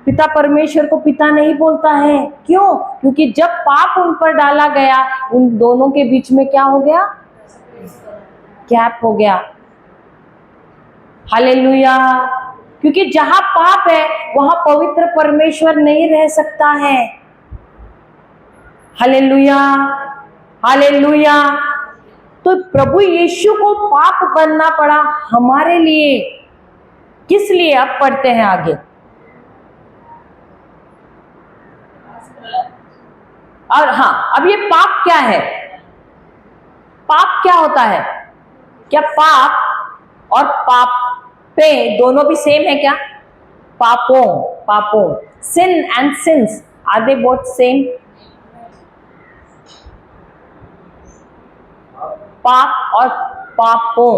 Speaker 1: पिता परमेश्वर को पिता नहीं बोलता है। क्यों? क्योंकि जब पाप उन पर डाला गया, उन दोनों के बीच में क्या हो गया? गैप हो गया। हालेलुया। क्योंकि जहां पाप है वहां पवित्र परमेश्वर नहीं रह सकता है। Hallelujah, hallelujah. तो प्रभु यीशु को पाप बनना पड़ा हमारे लिए, किस लिए? अब पढ़ते हैं आगे। और हाँ, अब ये पाप क्या है? पाप क्या होता है? क्या पाप और पापे दोनों भी सेम है क्या? पापों, पापों, sin and sins, are they both same? पाप और पापों,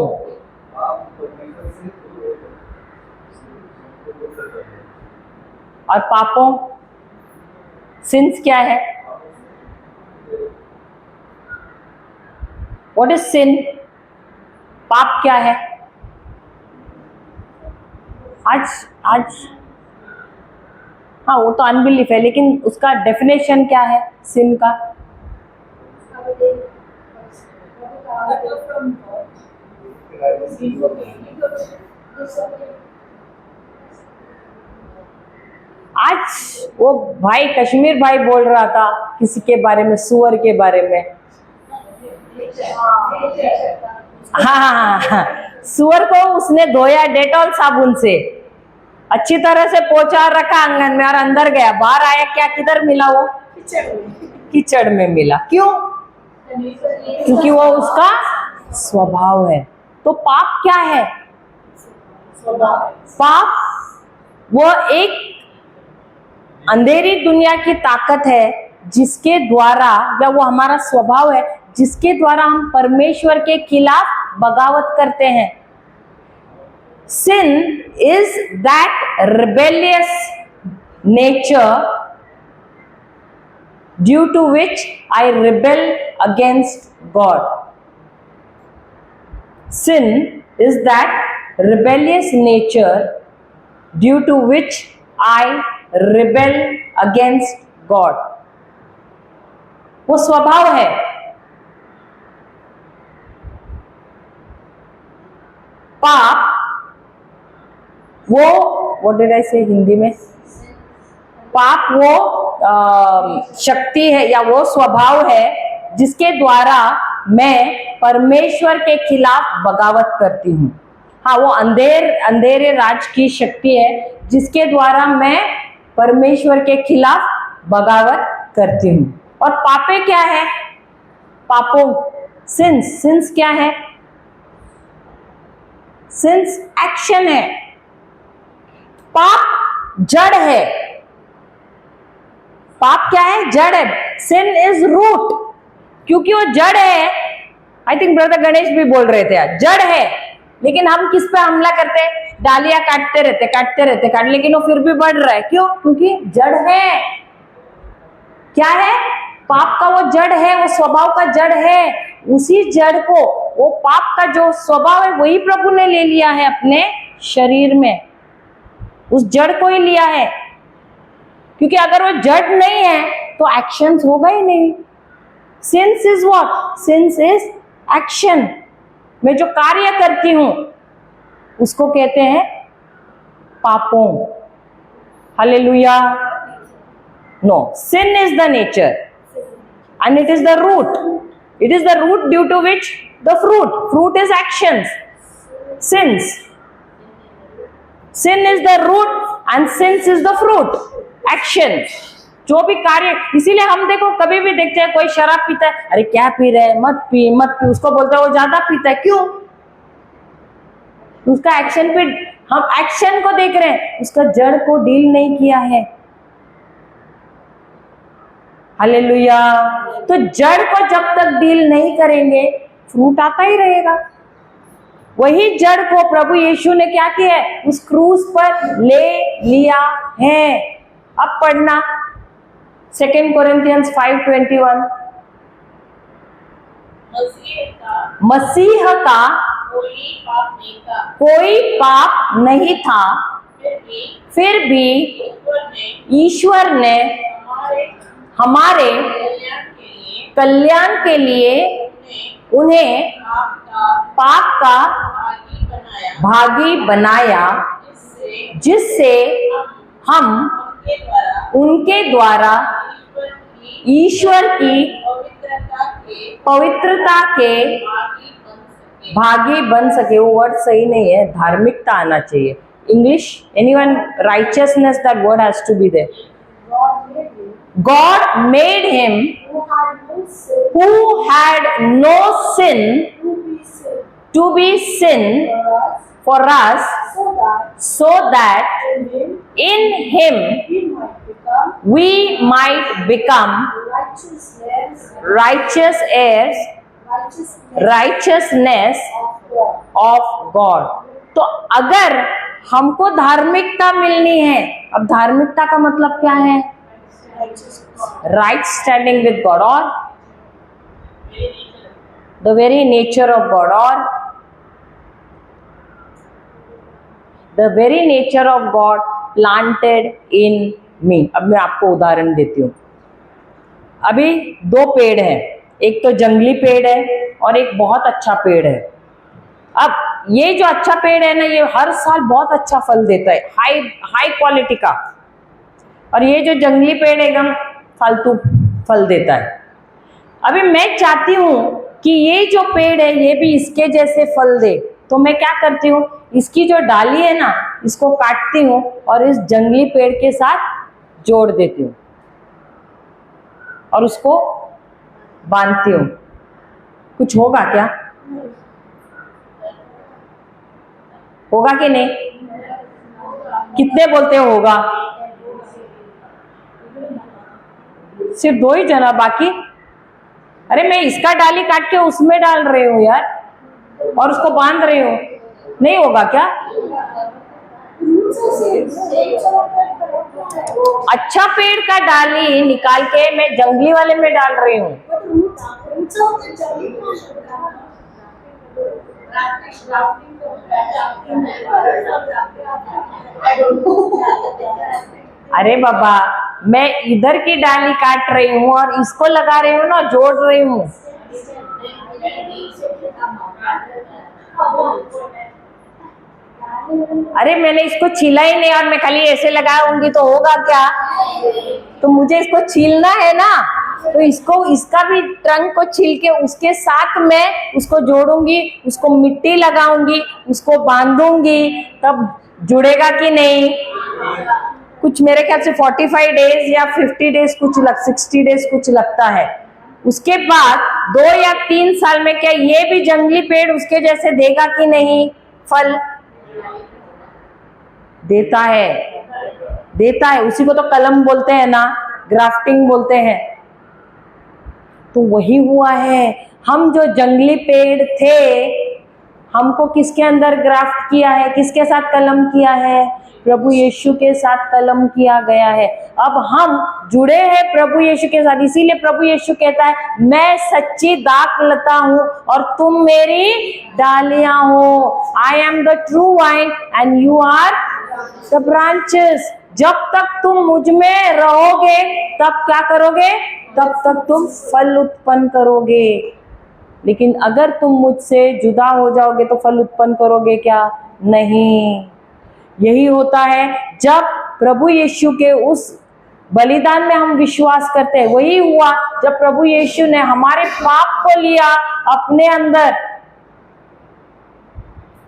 Speaker 1: और पापों, sins क्या है? What is sin? पाप क्या है? आज हाँ, वो तो अनबिलीफ है, लेकिन उसका डेफिनेशन क्या है सिन का? आज वो भाई कश्मीर भाई बोल रहा था किसी के बारे में, सुअर के बारे में। हाँ, सुअर को उसने धोया डेटॉल साबुन से, अच्छी तरह से पोंछा रखा आंगन में और अंदर गया, बाहर आया, क्या किधर मिला? वो कीचड़ में मिला। क्यों? क्योंकि वो उसका स्वभाव है। तो पाप क्या है? पाप वो एक अंधेरी दुनिया की ताकत है जिसके द्वारा, या वो हमारा स्वभाव है जिसके द्वारा हम परमेश्वर के खिलाफ बगावत करते हैं। Sin is that rebellious nature due to which I rebel against God. Sin is that rebellious nature due to which I rebel against God. वो स्वभाव है। पाप वो, व्हाट डिड आई से हिंदी में? पाप वो शक्ति है या वो स्वभाव है जिसके द्वारा मैं परमेश्वर के खिलाफ बगावत करती हूँ। हाँ, वो अंधेरे राज की शक्ति है जिसके द्वारा मैं परमेश्वर के खिलाफ बगावत करती हूँ। और पापे क्या है? पापों, सिंस क्या है? सिंस एक्शन है। पाप जड़ है। पाप क्या है? जड़ है। सिन इज रूट, क्योंकि वो जड़ है। आई थिंक ब्रदर गणेश भी बोल रहे थे आज, जड़ है। लेकिन हम किस पे हमला करते हैं? डालियां काटते रहते, लेकिन वो फिर भी बढ़ रहा है। क्यों? क्योंकि जड़ है। क्या है? पाप का वो जड़ है, वो स्वभाव का जड़ है। उसी जड़ को, वो पाप का जो स्वभाव है वही प्रभु ने ले लिया है अपने शरीर में, उस जड़ को ही लिया है। क्योंकि अगर वो जड़ नहीं है तो एक्शंस होगा ही नहीं। Sins is what? Sins is action. मैं जो कार्य करती हूं उसको कहते हैं पापों। Hallelujah. No, sin is the nature and it is the root. It is the root due to which the fruit is actions. Sin is the root and sins is the fruit, actions. जो भी कार्य, इसीलिए हम देखो कभी भी देखते हैं कोई शराब पीता है, अरे क्या पी रहे हैं, मत पी, उसको बोलते हैं वो ज्यादा पीता है। क्यों? उसका एक्शन पे, हम एक्शन को देख रहे हैं, उसका जड़ को डील नहीं किया है। हालेलुया। तो जड़ को जब तक डील नहीं करेंगे फ्रूट आता ही रहेगा। वही जड़ को प्रभु यीशु ने क्या किया है? उस क्रूस पर ले लिया है। अब पढ़ना 2 कोरिन्थियंस 5:21। मसीह का कोई पाप नहीं था, फिर भी ईश्वर ने हमारे कल्याण के लिए उन्हें पाप का भागी बनाया, जिससे हम उनके द्वारा ईश्वर की पवित्रता के भागी बन सके। वो वर्ड सही नहीं है, धार्मिकता आना चाहिए। English, anyone? Righteousness, that word has to be there. God made him who had no sin to be sin for us, so that in him we might become righteous heirs, righteousness of God। तो अगर हमको धार्मिकता मिलनी है, अब धार्मिकता का मतलब क्या है? राइट स्टैंडिंग विद गॉड, और the very nature of God, और the very nature of God planted in me. अब मैं आपको उदाहरण देती हूँ। अभी दो पेड़ हैं, एक तो जंगली पेड़ है और एक बहुत अच्छा पेड़ है। अब ये जो अच्छा पेड़ है ना, ये हर साल बहुत अच्छा फल देता है, हाई क्वालिटी का, और ये जो जंगली पेड़ एकदम फालतू फल देता है। अभी मैं चाहती हूं कि ये जो पेड़ है ये भी इसके जैसे फल दे, तो मैं क्या करती हूँ, इसकी जो डाली है ना, इसको काटती हूँ और इस जंगली पेड़ के साथ जोड़ देती हूँ और उसको बांधती हूँ। कुछ होगा क्या? होगा कि नहीं? कितने बोलते होगा? सिर्फ दो ही जना, बाकी? अरे मैं इसका डाली काट के उसमें डाल रही हूँ यार, और उसको बांध रही हूँ, नहीं होगा क्या? अच्छा पेड़ का डाली निकाल के मैं जंगली वाले में डाल रही हूँ। अरे बाबा, मैं इधर की डाली काट रही हूँ और इसको लगा रही हूँ ना, जोड़ रही हूँ। अरे मैंने इसको छीला ही नहीं और मैं खाली ऐसे लगाऊंगी तो होगा क्या? तो मुझे इसको छीलना है ना, तो इसको, इसका भी ट्रंक को छील के उसके साथ मैं उसको जोड़ूंगी, उसको मिट्टी लगाऊंगी, उसको बांधूंगी, तब जुड़ेगा कि नहीं? कुछ मेरे ख्याल से 45 डेज या 50 डेज कुछ 60 डेज कुछ लगता है। उसके बाद 2 या 3 साल में क्या ये भी जंगली पेड़ उसके जैसे देगा कि नहीं फल? देता है, देता है। उसी को तो कलम बोलते हैं ना, ग्राफ्टिंग बोलते हैं। तो वही हुआ है, हम जो जंगली पेड़ थे, हमको किसके अंदर ग्राफ्ट किया है, किसके साथ कलम किया है? प्रभु यीशु के साथ कलम किया गया है। अब हम जुड़े हैं प्रभु यीशु के साथ, इसीलिए प्रभु यीशु कहता है, मैं सच्ची दाख लता हूं और तुम मेरी डालियां हो। I am the true vine and you are the branches. जब तक तुम मुझ में रहोगे तब क्या करोगे? तब तक तुम फल उत्पन्न करोगे। लेकिन अगर तुम मुझसे जुदा हो जाओगे तो फल उत्पन्न करोगे क्या? नहीं। यही होता है जब प्रभु यीशु के उस बलिदान में हम विश्वास करते हैं। वही हुआ जब प्रभु यीशु ने हमारे पाप को लिया अपने अंदर,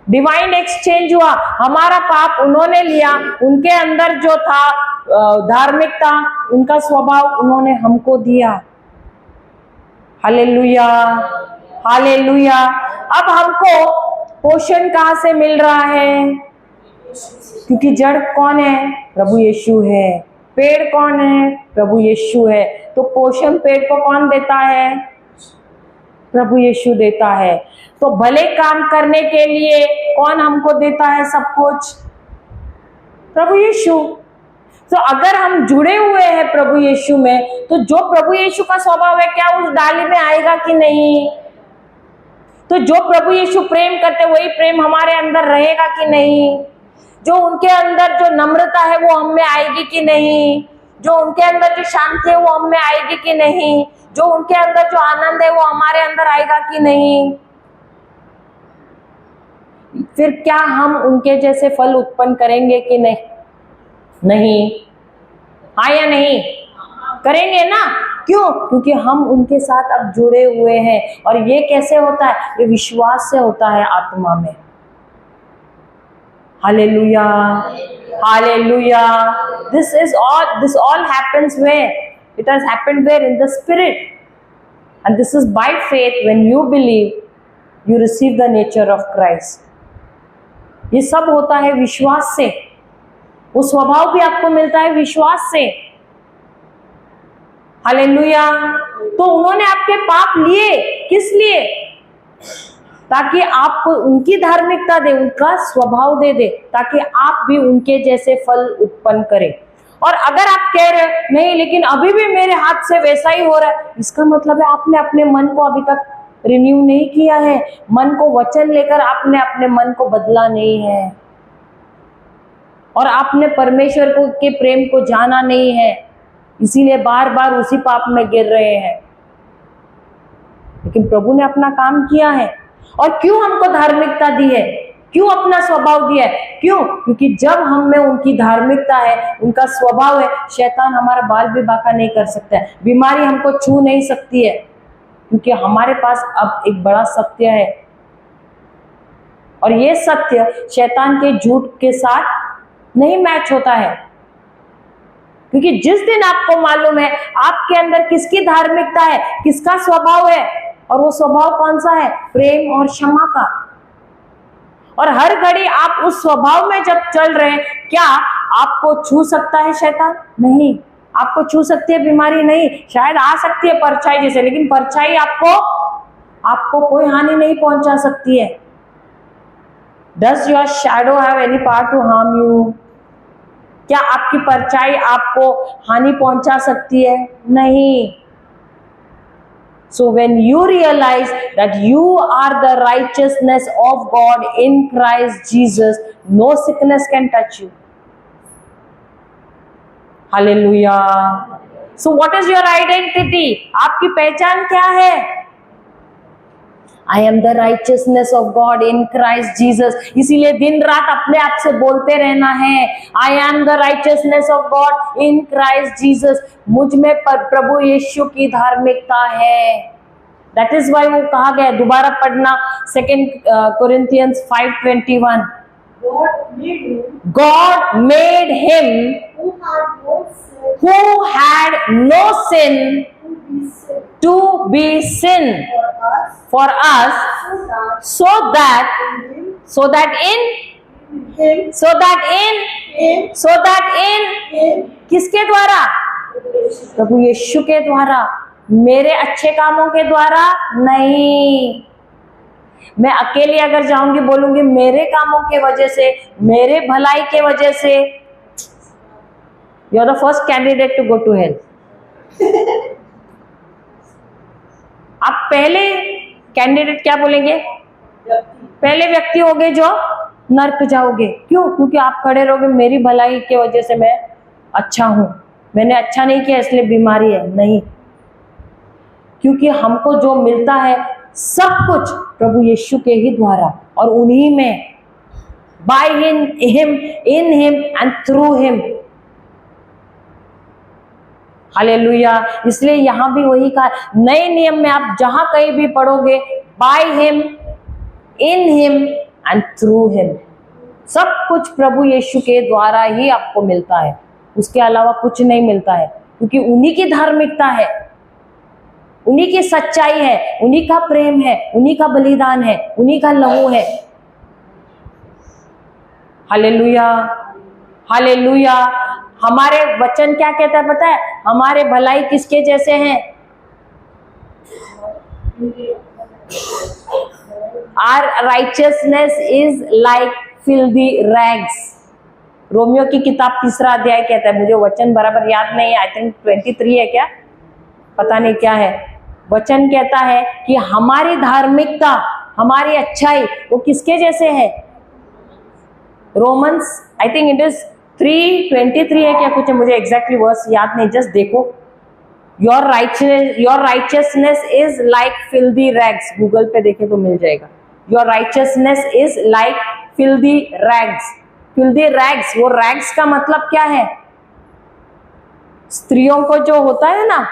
Speaker 1: डिवाइन एक्सचेंज हुआ। हमारा पाप उन्होंने लिया, उनके अंदर जो था धार्मिकता, उनका स्वभाव उन्होंने हमको दिया। Hallelujah, hallelujah. अब हमको पोषण कहाँ से मिल रहा है? क्योंकि जड़ कौन है? प्रभु यीशु है। पेड़ कौन है? प्रभु यीशु है। तो पोषण पेड़ को कौन देता है? प्रभु यीशु देता है। तो भले काम करने के लिए कौन हमको देता है सब कुछ? प्रभु यीशु। तो अगर हम जुड़े हुए हैं प्रभु यीशु में, तो जो प्रभु यीशु का स्वभाव है क्या उस डाली में आएगा कि नहीं? तो जो प्रभु यीशु प्रेम करते वही प्रेम हमारे अंदर रहेगा कि नहीं? जो उनके अंदर जो नम्रता है वो हम में आएगी कि नहीं? जो उनके अंदर जो शांति है वो हम में आएगी कि नहीं? जो उनके अंदर जो आनंद है वो हमारे अंदर आएगा कि नहीं? फिर क्या हम उनके जैसे फल उत्पन्न करेंगे कि नहीं? नहीं। हाँ या नहीं? करेंगे ना? क्यों? क्योंकि हम उनके साथ अब जुड़े हुए हैं। और ये कैसे होता है? ये विश्वास से होता है, आत्मा में। Hallelujah, hallelujah. This all happens where? It has happened where? In the spirit. And this is by faith. When you believe, you receive the nature of Christ. ये सब होता है विश्वास से। वो स्वभाव भी आपको मिलता है विश्वास से। हालेलुया। तो उन्होंने आपके पाप लिए, किस लिए? ताकि आपको उनकी धार्मिकता दे, उनका स्वभाव दे दे, ताकि आप भी उनके जैसे फल उत्पन्न करें। और अगर आप कह रहे हो नहीं लेकिन अभी भी मेरे हाथ से वैसा ही हो रहा है, इसका मतलब है आपने अपने मन को अभी तक रिन्यू नहीं किया है। मन को वचन लेकर आपने अपने मन को बदला नहीं है, और आपने परमेश्वर को के प्रेम को जाना नहीं है, इसीलिए बार बार उसी पाप में गिर रहे हैं। लेकिन प्रभु ने अपना काम किया है। और क्यों हमको धार्मिकता दी है? क्यों अपना स्वभाव दिया है? क्यों? क्योंकि जब हम में उनकी धार्मिकता है, उनका स्वभाव है, शैतान हमारा बाल भी बांका नहीं कर सकता है, बीमारी हमको छू नहीं सकती है, क्योंकि हमारे पास अब एक बड़ा सत्य है। और ये सत्य शैतान के झूठ के साथ नहीं मैच होता है। क्योंकि जिस दिन आपको मालूम है आपके अंदर किसकी धार्मिकता है, किसका स्वभाव है, और वो स्वभाव कौन सा है? प्रेम और क्षमा का। और हर घड़ी आप उस स्वभाव में जब चल रहे हैं, क्या आपको छू सकता है शैतान? नहीं। आपको छू सकती है बीमारी? नहीं। शायद आ सकती है परछाई जैसे, लेकिन परछाई आपको कोई हानि नहीं पहुंचा सकती है। Does your shadow have any power to harm you? क्या आपकी परछाई आपको हानि पहुंचा सकती है? नहीं। So when you realize that you are the righteousness of God in Christ Jesus, no sickness can touch you. Hallelujah. So what is your identity? आपकी पहचान क्या है? I am the righteousness of God in Christ Jesus. इसीलिए दिन रात अपने आप से बोलते रहना है, I am the righteousness of God in Christ Jesus. मुझ में प्रभु यीशु की धार्मिकता है। That is why वो कहा गया, दोबारा पढ़ना 2 Corinthians 5:21. God made him who had no sin to be sin for us, so that in किसके द्वारा? प्रभु यीशु के द्वारा। मेरे अच्छे कामों के द्वारा नहीं। मैं अकेली अगर जाऊंगी, बोलूंगी मेरे कामों के वजह से, मेरे भलाई के वजह से, you are the first candidate to go to hell. आप पहले कैंडिडेट क्या बोलेंगे? पहले व्यक्ति होगे जो नर्क जाओगे। क्यों? क्योंकि आप खड़े रहोगे मेरी भलाई के वजह से मैं अच्छा हूं, मैंने अच्छा नहीं किया इसलिए बीमारी है। नहीं, क्योंकि हमको जो मिलता है सब कुछ प्रभु यीशु के ही द्वारा और उन्हीं में, by him, in him and through him. Hallelujah. इसलिए यहां भी वही कहा, नए नियम में आप जहां कहीं भी पढ़ोगे, by him, in him and through him, सब कुछ प्रभु यीशु के द्वारा ही आपको मिलता है, उसके अलावा कुछ नहीं मिलता है। क्योंकि उन्हीं की धार्मिकता है, उन्हीं की सच्चाई है, उन्हीं का प्रेम है, उन्हीं का बलिदान है, उन्हीं का लहू है। Hallelujah, hallelujah. हमारे वचन क्या कहता है पता है? हमारे भलाई किसके जैसे हैं? Our righteousness is like filthy rags. Romeo की किताब 3 अध्याय कहता है, मुझे वचन बराबर याद नहीं है, आई थिंक 23 है क्या, पता नहीं क्या है। वचन कहता है कि हमारी धार्मिकता, हमारी अच्छाई वो किसके जैसे है? Romans I think it is 3:23 है क्या कुछ है, मुझे एग्जैक्टली वर्स याद नहीं, जस्ट देखो। Your righteousness is like filthy rags, Google पे देखे तो मिल जाएगा। Your righteousness is like filthy rags. Filthy rags, वो रैग्स का मतलब क्या है? स्त्रियों को जो होता है ना,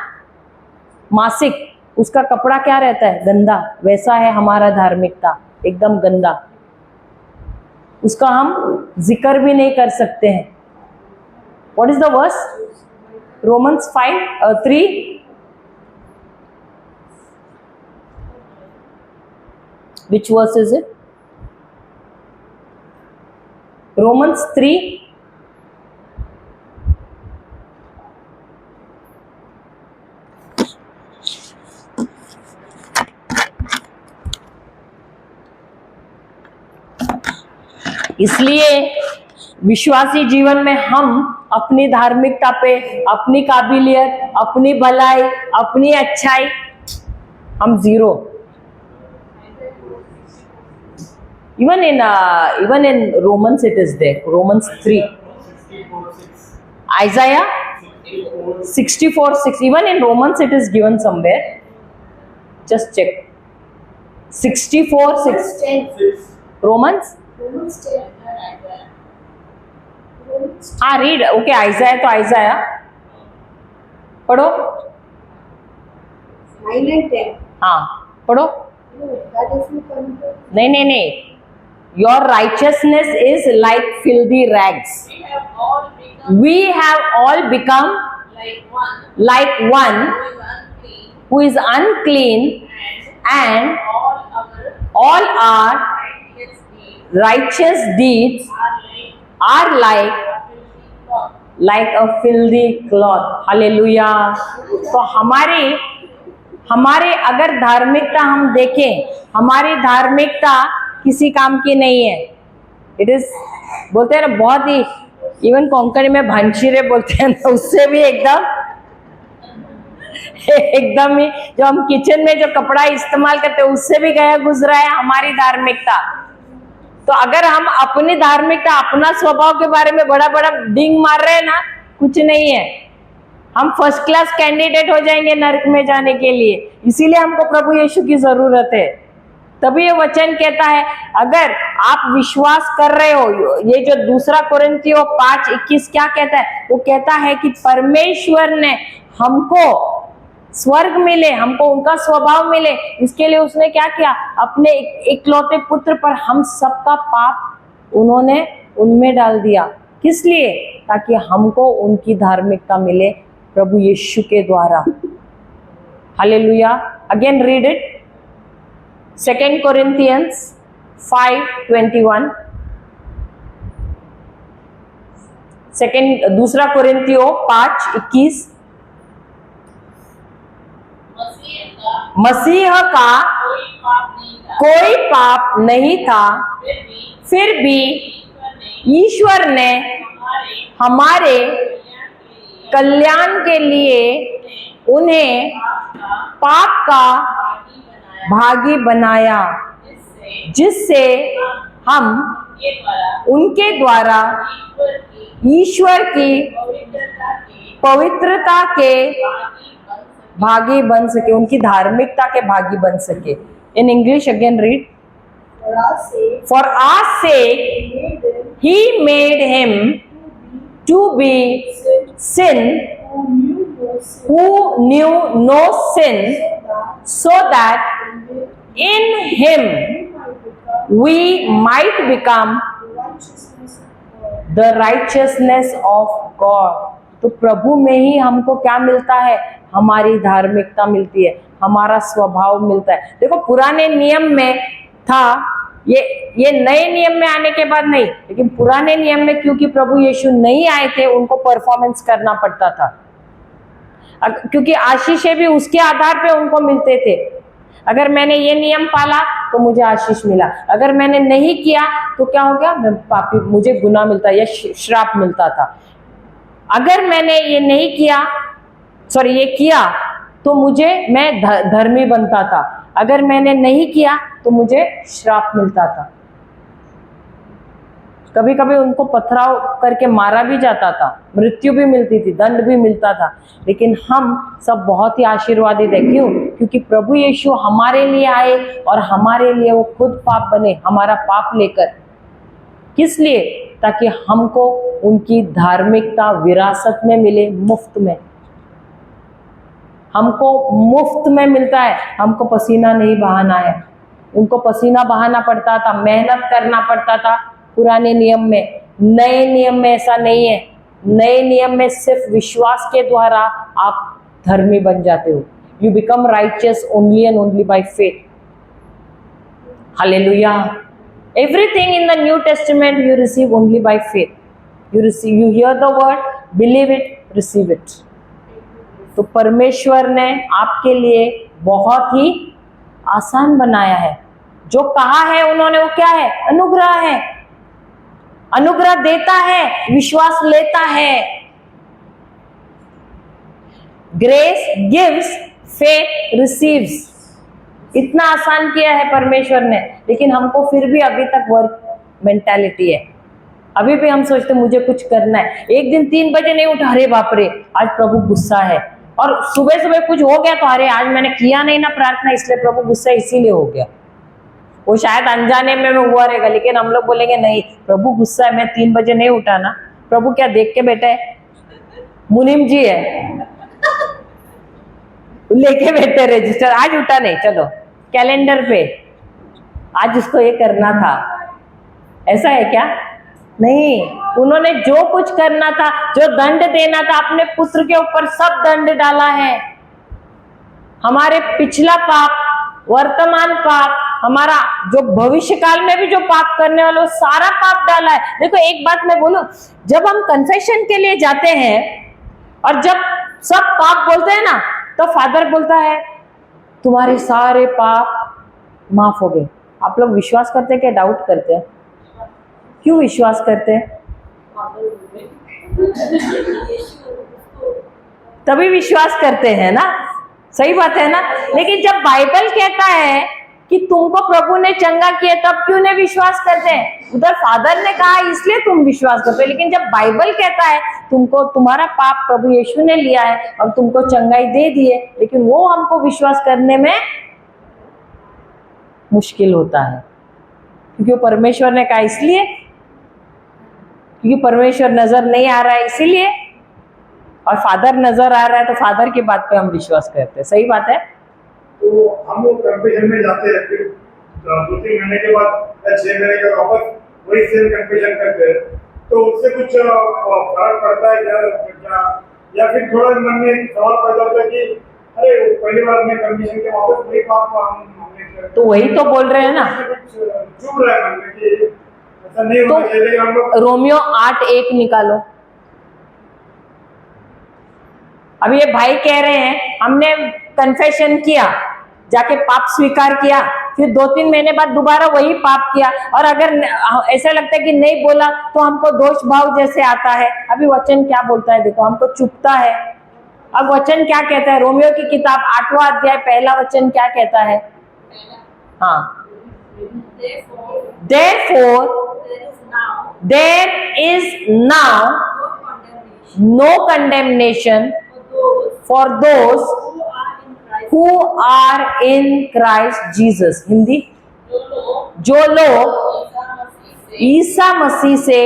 Speaker 1: मासिक, उसका कपड़ा क्या रहता है? गंदा। वैसा है हमारा धार्मिकता, एकदम गंदा, उसका हम जिक्र भी नहीं कर सकते हैं। What is the verse? Romans 5:3. Which verse is it? Romans 3. इसलिए विश्वासी जीवन में हम अपनी धार्मिकता पे, अपनी काबिलियत, अपनी भलाई, अपनी अच्छाई, हम zero. Even in Romans it is there. Romans 3. Isaiah 64:6. Even in Romans it is given somewhere. Just check. 64:6. Romans. हाँ, रीड। ओके, आइजाया तो आइजाया पढ़ो।
Speaker 3: 9 and 10.
Speaker 1: हाँ, पढ़ो।
Speaker 3: That is not coming.
Speaker 1: नहीं, your righteousness is like filthy rags. We have all become like one who is unclean, and all our righteous deeds are like a filthy cloth. Hallelujah. तो हमारे अगर धार्मिकता हम देखें, हमारी धार्मिकता किसी काम की नहीं है। इट इज, बोलते हैं ना, बहुत ही, इवन कोंकणी में भंशीरे बोलते हैं ना, उससे भी एकदम ही, जो हम किचन में जो कपड़ा इस्तेमाल करते हैं उससे भी गया गुजरा है हमारी धार्मिकता। तो अगर हम अपनी धार्मिकता, अपना स्वभाव के बारे में बड़ा बड़ा डिंग मार रहे हैं ना, कुछ नहीं है, हम फर्स्ट क्लास कैंडिडेट हो जाएंगे नरक में जाने के लिए। इसीलिए हमको प्रभु यीशु की जरूरत है। तभी ये वचन कहता है, अगर आप विश्वास कर रहे हो, ये जो दूसरा कोरिन्थियों 5:21 क्या कहता है? वो कहता है कि परमेश्वर ने हमको स्वर्ग मिले, हमको उनका स्वभाव मिले, इसके लिए उसने क्या किया? अपने इकलौते पुत्र पर हम सबका पाप उन्होंने उनमें डाल दिया। किस लिए? ताकि हमको उनकी धार्मिकता मिले प्रभु यीशु के द्वारा। Hallelujah. Again read it. 2 Corinthians 5:21। दूसरा कोरिन्थियों 5:21। मसीह का कोई पाप नहीं था, फिर भी ईश्वर ने हमारे कल्याण के लिए उन्हें पाप का भागी बनाया, जिससे हम उनके द्वारा ईश्वर की पवित्रता के भागी बन सके, उनकी धार्मिकता के भागी बन सके। In English again read. For our sake he made him to be sin who knew no sin, so that in him we might become the righteousness of God. तो प्रभु में ही हमको क्या मिलता है? हमारी धार्मिकता मिलती है, हमारा स्वभाव मिलता है। देखो, पुराने नियम में था ये नए नियम में आने के बाद नहीं, लेकिन पुराने नियम में क्योंकि प्रभु यीशु नहीं आए थे, उनको परफॉर्मेंस करना पड़ता था, क्योंकि आशीषें भी उसके आधार पे उनको मिलते थे। अगर मैंने ये नियम पाला तो मुझे आशीष मिला, अगर मैंने नहीं किया तो क्या हो गया? मैं पापी, मुझे गुनाह मिलता या श्राप मिलता था। अगर मैंने ये नहीं किया, ये किया तो मैं धर्मी बनता था, अगर मैंने नहीं किया तो मुझे श्राप मिलता था। कभी कभी उनको पथराव करके मारा भी जाता था, मृत्यु भी मिलती थी, दंड भी मिलता था, लेकिन हम सब बहुत ही आशीर्वादित है। क्यों? क्योंकि प्रभु यीशु हमारे लिए आए और हमारे लिए वो खुद पाप बने, हमारा पाप लेकर। किस लिए? ताकि हमको उनकी धार्मिकता विरासत में मिले, मुफ्त में। हमको मुफ्त में मिलता है, हमको पसीना नहीं बहाना है। उनको पसीना बहाना पड़ता था, मेहनत करना पड़ता था पुराने नियम में। नए नियम में ऐसा नहीं है। नए नियम में सिर्फ विश्वास के द्वारा आप धर्मी बन जाते हो। You become righteous only and only by faith. Hallelujah. Everything in the new testament you receive only by faith. You here the word, believe it, receive it. तो परमेश्वर ने आपके लिए बहुत ही आसान बनाया है। जो कहा है उन्होंने वो क्या है? अनुग्रह है। अनुग्रह देता है, विश्वास लेता है। Grace gives, faith receives. इतना आसान किया है परमेश्वर ने, लेकिन हमको फिर भी अभी तक वर्क मेंटालिटी है। अभी भी हम सोचते मुझे कुछ करना है। एक दिन 3 बजे नहीं उठा, अरे बाप रे आज प्रभु गुस्सा है। और सुबह सुबह कुछ हो गया तो अरे आज मैंने किया नहीं ना प्रार्थना, इसलिए प्रभु गुस्सा इसीलिए हो गया। वो शायद अनजाने में हुआ रहेगा, लेकिन हम लोग बोलेंगे नहीं प्रभु गुस्सा है, मैं 3 बजे नहीं उठा ना। प्रभु क्या देख के बैठे है? मुनीम जी है, लेके बैठे रजिस्टर, आज उठा नहीं, चलो कैलेंडर पे आज उसको ये करना था। ऐसा है क्या? नहीं, उन्होंने जो कुछ करना था, जो दंड देना था अपने पुत्र के ऊपर, सब दंड डाला है। हमारे पिछला पाप, वर्तमान पाप, हमारा जो भविष्य काल में भी जो पाप करने वाले, सारा पाप डाला है। देखो एक बात मैं बोलूं, जब हम कन्फेशन के लिए जाते हैं और जब सब पाप बोलते हैं ना, तो फादर बोलता है तुम्हारे सारे पाप माफ हो गए। आप लोग विश्वास करते हैं क्या डाउट करते हैं? क्यों विश्वास करते हैं? तभी विश्वास करते हैं ना, सही बात है ना। लेकिन जब बाइबल कहता है कि तुमको प्रभु ने चंगा किया, तब क्यों नहीं विश्वास करते हैं? उधर फादर ने कहा इसलिए तुम विश्वास करते हो, लेकिन जब बाइबल कहता है तुमको तुम्हारा पाप प्रभु यीशु ने लिया है और तुमको चंगाई दे दी है, लेकिन वो हमको विश्वास करने में मुश्किल होता है। क्योंकि परमेश्वर ने कहा इसलिए, क्योंकि परमेश्वर नजर नहीं आ रहा है इसीलिए, और फादर नजर आ रहा है तो फादर की बात पे हम विश्वास करते हैं। सही बात है।
Speaker 2: तो हम लोग कन्फेशन में जाते हैं, फिर 2-3 महीने के बाद या 6 महीने के वापस वही सेम कन्फेशन करते हैं, तो उससे कुछ फर्क पड़ता है क्या? या फिर थोड़ा मन में सवाल पैदा होता है कि अरे पहली बार में कन्फेशन के वापस वही पाप हमने,
Speaker 1: तो वही तो बोल रहे हैं ना,
Speaker 2: चुभ रहा है मन में कि ऐसा नहीं होना चाहिए। हम लोग
Speaker 1: रोमियो 8:1 निकालो। अब ये भाई कह रहे हैं हमने कन्फेशन किया, जाके पाप स्वीकार किया, फिर 2-3 महीने बाद दोबारा वही पाप किया, और अगर ऐसा लगता है कि नहीं बोला तो हमको दोष भाव जैसे आता है। अभी वचन क्या बोलता है देखो, हमको चुभता है। अब वचन क्या कहता है? रोमियो की किताब 8वां अध्याय 1 वचन क्या कहता है? हाँ, therefore there is now no condemnation for those who are in Christ Jesus। Hindi, जो लोग ईसा मसीह से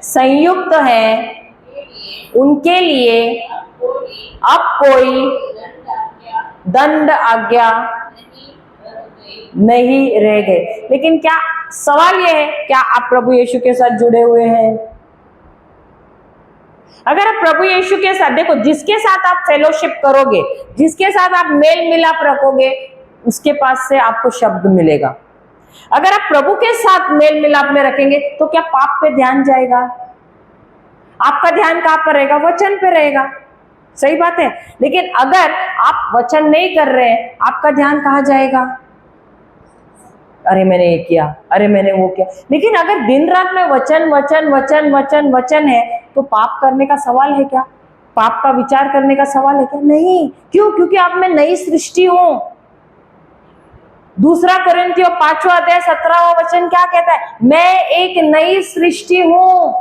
Speaker 1: संयुक्त हैं, उनके लिए अब कोई दंड आज्ञा नहीं रह गए। लेकिन क्या सवाल यह है, क्या आप प्रभु यीशु के साथ जुड़े हुए हैं? अगर आप प्रभु यीशु के साथ, देखो जिसके साथ आप फेलोशिप करोगे, जिसके साथ आप मेल मिलाप रखोगे, उसके पास से आपको शब्द मिलेगा। अगर आप प्रभु के साथ मेल मिलाप में रखेंगे तो क्या पाप पे ध्यान जाएगा? आपका ध्यान कहां पर रहेगा? वचन पे रहेगा। सही बात है। लेकिन अगर आप वचन नहीं कर रहे हैं, आपका ध्यान कहां जाएगा? अरे मैंने ये किया, अरे मैंने वो किया। लेकिन अगर दिन रात में वचन वचन वचन वचन वचन है, तो पाप करने का सवाल है क्या? पाप का विचार करने का सवाल है क्या? नहीं। क्यों? क्योंकि आप में नई सृष्टि हूं। 2 कोरिन्थियों 5वां अध्याय 17वां वचन क्या कहता है? मैं एक नई सृष्टि हूं।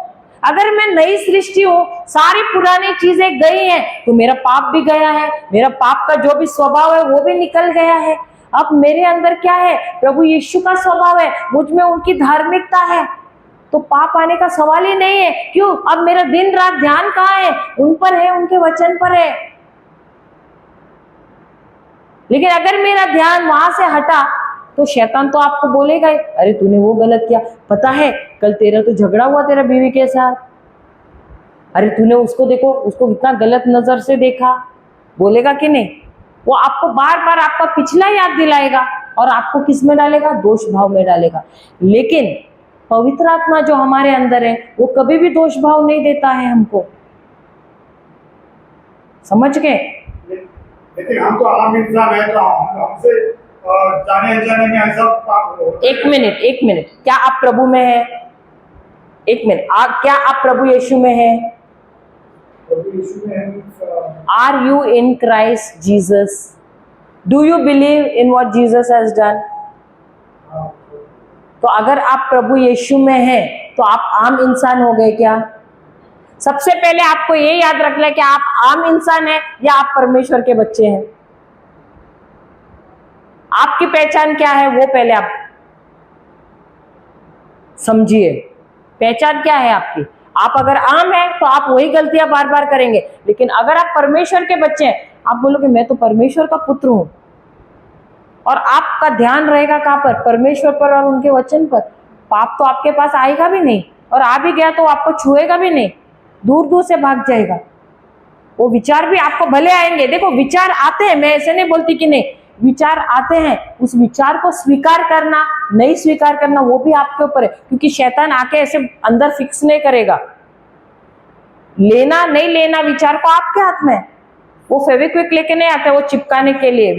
Speaker 1: अगर मैं नई सृष्टि हूं, सारी पुरानी चीजें गई हैं, तो मेरा पाप भी गया है, मेरा पाप का जो भी स्वभाव है वो भी निकल गया है। अब मेरे अंदर क्या है? प्रभु यीशु का स्वभाव है, मुझ में उनकी धार्मिकता है, तो पाप आने का सवाल ही नहीं है। क्यों? अब मेरा दिन रात ध्यान कहाँ है? उन पर है, उनके वचन पर है। लेकिन अगर मेरा ध्यान वहां से हटा तो शैतान तो आपको बोलेगा ही, अरे तूने वो गलत किया, पता है कल तेरा तो झगड़ा हुआ तेरा बीवी के साथ, अरे तूने उसको देखो, उसको कितना गलत नजर से देखा, बोलेगा कि नहीं? वो आपको बार बार आपका पिछला याद दिलाएगा और आपको किस में डालेगा? दोष भाव में डालेगा। लेकिन पवित्र आत्मा जो हमारे अंदर है वो कभी भी दोष भाव नहीं देता है हमको, समझ गए?
Speaker 2: लेकिन हम तो आम इंसान है, तो हमसे जाने अनजाने में ऐसा पाप हो।
Speaker 1: एक मिनट, क्या आप प्रभु में हैं? एक मिनट, क्या आप प्रभु यीशु में हैं?
Speaker 2: प्रभु यीशु में है,
Speaker 1: are you in Christ Jesus? Do you believe in what Jesus has done? तो अगर आप प्रभु यीशु में हैं तो आप आम इंसान हो गए क्या? सबसे पहले आपको ये याद रखना है कि आप आम इंसान हैं या आप परमेश्वर के बच्चे हैं। आपकी पहचान क्या है वो पहले आप समझिए। पहचान क्या है आपकी? आप अगर आम हैं तो आप वही गलतियां बार बार करेंगे, लेकिन अगर आप परमेश्वर के बच्चे हैं, आप बोलोगे मैं तो परमेश्वर का पुत्र हूं, और आपका ध्यान रहेगा कहां पर? परमेश्वर पर और उनके वचन पर। पाप तो आपके पास आएगा भी नहीं, और आ भी गया तो आपको छुएगा भी नहीं, दूर दूर से भाग जाएगा। वो विचार भी आपको भले आएंगे, देखो विचार आते हैं, मैं ऐसे नहीं बोलती कि नहीं, विचार आते हैं, उस विचार को स्वीकार करना नहीं स्वीकार करना वो भी आपके ऊपर है, क्योंकि शैतान आके ऐसे अंदर फिक्स नहीं करेगा। लेना नहीं लेना विचार को आपके हाथ में है। वो फेविक्विक लेके नहीं आता, वो चिपकाने के लिए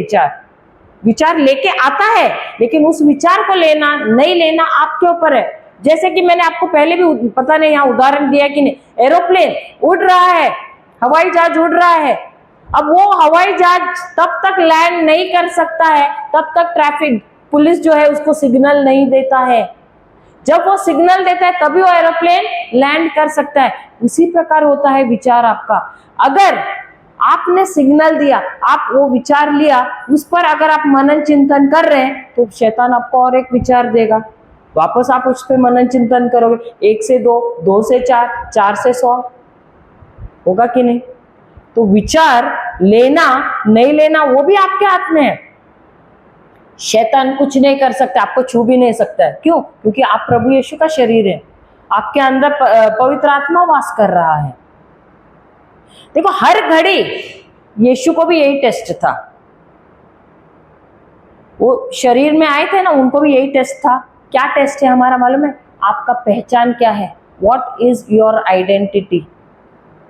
Speaker 1: विचार लेके आता है, लेकिन उस विचार को लेना नहीं लेना आपके ऊपर है। जैसे कि मैंने आपको पहले भी पता नहीं यहाँ उदाहरण दिया कि नहीं, एरोप्लेन उड़ रहा है, हवाई जहाज उड़ रहा है, अब वो हवाई जहाज तब तक लैंड नहीं कर सकता है तब तक ट्रैफिक पुलिस जो है उसको सिग्नल नहीं देता है। जब वो सिग्नल देता है तभी वो एरोप्लेन लैंड कर सकता है। उसी प्रकार होता है विचार आपका। अगर आपने सिग्नल दिया, आप वो विचार लिया, उस पर अगर आप मनन चिंतन कर रहे हैं तो शैतान आपको और एक विचार देगा, वापस आप उस पर मनन चिंतन करोगे, 1 से 2, 2 से 4, 4 से 100, होगा कि नहीं? तो विचार लेना नहीं लेना वो भी आपके हाथ में है। शैतान कुछ नहीं कर सकता, आपको छू भी नहीं सकता है। क्यों? क्योंकि आप प्रभु यीशु का शरीर है, आपके अंदर पवित्र आत्मा वास कर रहा है। देखो हर घड़ी यीशु को भी यही टेस्ट था, वो शरीर में आए थे ना, उनको भी यही टेस्ट था। क्या टेस्ट है हमारा मालूम है? आपका पहचान क्या है? What is your identity?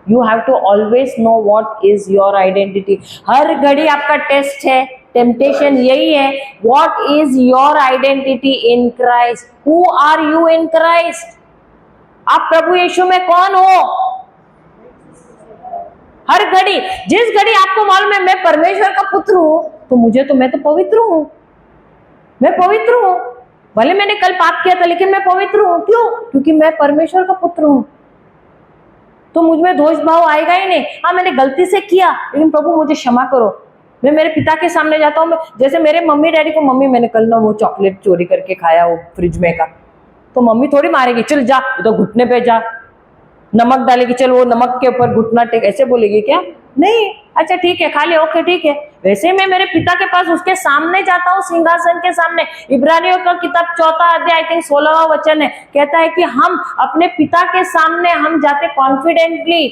Speaker 1: You have to always know what is your identity. हर घड़ी आपका टेस्ट है, टेम्पटेशन यही है, what is your identity in Christ? Who are you in Christ? आप प्रभु यीशु में कौन हो? हर घड़ी, जिस घड़ी आपको मालूम है मैं परमेश्वर का पुत्र हूं, तो मैं तो पवित्र हूं, मैं पवित्र हूं। भले मैंने कल पाप किया था लेकिन मैं पवित्र हूं। क्यों? क्योंकि मैं परमेश्वर का पुत्र हूं। तो मुझ में दोष भाव आएगा ही नहीं। हाँ मैंने गलती से किया, लेकिन प्रभु मुझे क्षमा करो। मैं मेरे पिता के सामने जाता हूँ, जैसे मेरे मम्मी डैडी को, मम्मी मैंने कल ना वो चॉकलेट चोरी करके खाया वो फ्रिज में का, तो मम्मी थोड़ी मारेगी, चल जा तो घुटने पे जा, नमक डालेगी, चल वो नमक के ऊपर घुटना टेक, ऐसे बोलेगी क्या? नहीं, अच्छा ठीक है खा ले, ओके ठीक है। वैसे मैं मेरे पिता के पास उसके सामने जाता हूँ, सिंहासन के सामने। इब्रानियों का किताब 4 अध्याय आई थिंक 16वां वचन है, कहता है कि हम अपने पिता के सामने हम जाते कॉन्फिडेंटली।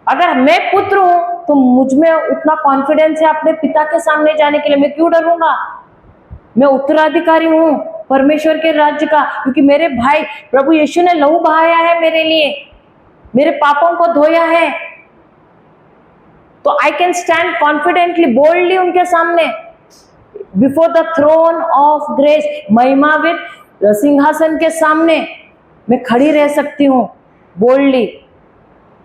Speaker 1: अगर मैं पुत्र हूं तो मुझ में उतना कॉन्फिडेंस है अपने पिता के सामने जाने के लिए। मैं क्यों डरूंगा? मैं उत्तराधिकारी हूं परमेश्वर के राज्य का, क्योंकि मेरे भाई प्रभु यीशु ने लहू बहाया है मेरे लिए, मेरे पापों को धोया है। तो I can stand confidently, boldly उनके सामने, before the throne of grace, महिमावित सिंहासन के सामने मैं खड़ी रह सकती हूँ बोल्डली।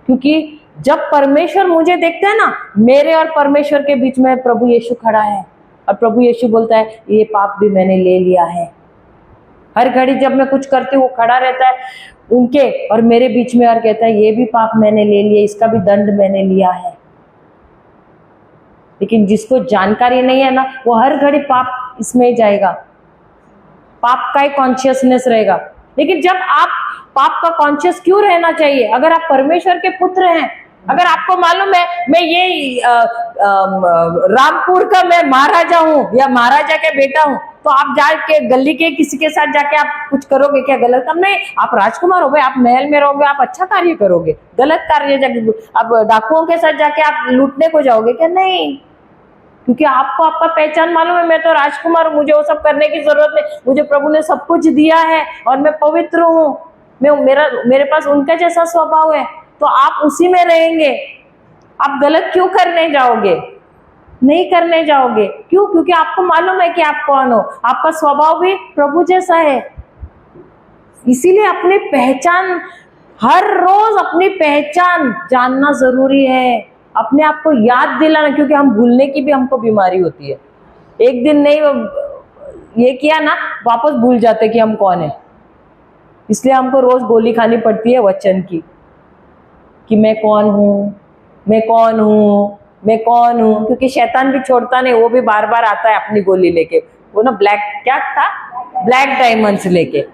Speaker 1: क्योंकि जब परमेश्वर मुझे देखते हैं ना, मेरे और परमेश्वर के बीच में प्रभु यीशु खड़ा है, और प्रभु यीशु बोलता है ये पाप भी मैंने ले लिया है। हर घड़ी जब मैं कुछ करती हूँ वो खड़ा रहता है उनके और मेरे बीच में, और कहता है ये भी पाप मैंने ले लिया, इसका भी दंड मैंने लिया है। लेकिन जिसको जानकारी नहीं है ना, वो हर घड़ी पाप इसमें ही जाएगा, पाप का ही कॉन्शियसनेस रहेगा। लेकिन जब आप पाप का कॉन्शियस क्यों रहना चाहिए? अगर आप परमेश्वर के पुत्र हैं अगर आपको मालूम है मैं ये रामपुर का मैं महाराजा हूँ या महाराजा का बेटा हूँ, तो आप जाके गली के किसी के साथ जाके आप कुछ करोगे क्या गलत काम? नहीं, आप राजकुमार हो भाई, आप महल में रहोगे, आप अच्छा कार्य करोगे। गलत कार्य जाके आप डाकुओं के साथ जाके आप लूटने को जाओगे क्या? नहीं, क्योंकि आपको आपका पहचान मालूम है, मैं तो राजकुमार हूँ, मुझे वो सब करने की जरूरत नहीं, मुझे प्रभु ने सब कुछ दिया है और मैं पवित्र हूँ, मेरे पास उनका जैसा स्वभाव है, तो आप उसी में रहेंगे। आप गलत क्यों करने जाओगे? नहीं करने जाओगे। क्यों? क्योंकि आपको मालूम है कि आप कौन हो, आपका स्वभाव भी प्रभु जैसा है। इसीलिए अपनी पहचान, हर रोज अपनी पहचान जानना जरूरी है, अपने आप को याद दिलाना, क्योंकि हम भूलने की भी हमको बीमारी होती है। एक दिन नहीं ये किया ना, वापस भूल जाते कि हम कौन है। इसलिए हमको रोज गोली खानी पड़ती है वचन की, कि मैं कौन हूं, मैं कौन हूं, मैं कौन हूं। क्योंकि शैतान भी छोड़ता नहीं, वो भी बार बार आता है अपनी गोली लेके, वो ना ब्लैक डायमंड्स लेके।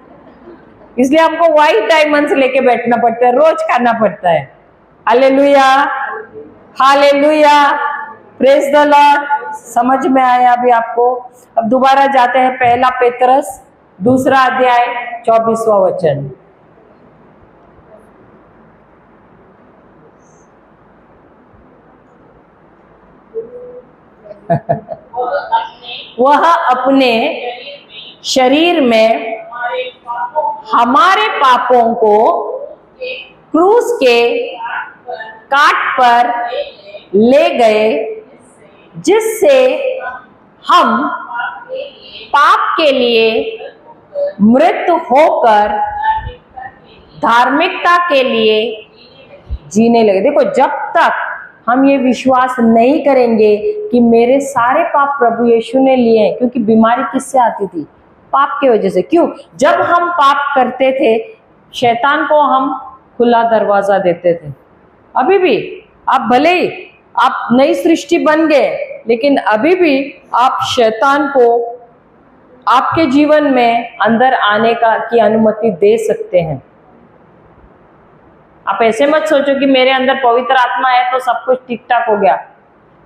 Speaker 1: इसलिए हमको व्हाइट डायमंड्स लेके बैठना पड़ता है, रोज खाना पड़ता है। Hallelujah, hallelujah, praise the Lord. समझ में आया अभी आपको? अब दोबारा जाते हैं 1 पेत्रस 2 अध्याय 24वां वचन। वह अपने शरीर में हमारे पापों को क्रूस के काट पर ले गए, जिससे हम पाप के लिए मृत होकर धार्मिकता के लिए जीने लगे। देखो, जब तक हम ये विश्वास नहीं करेंगे कि मेरे सारे पाप प्रभु यीशु ने लिए हैं, क्योंकि बीमारी किससे आती थी? पाप की वजह से। क्यों? जब हम पाप करते थे, शैतान को हम खुला दरवाजा देते थे। अभी भी आप भले ही आप नई सृष्टि बन गए, लेकिन अभी भी आप शैतान को आपके जीवन में अंदर आने की अनुमति दे सकते हैं। आप ऐसे मत सोचो कि मेरे अंदर पवित्र आत्मा है तो सब कुछ ठीक ठाक हो गया।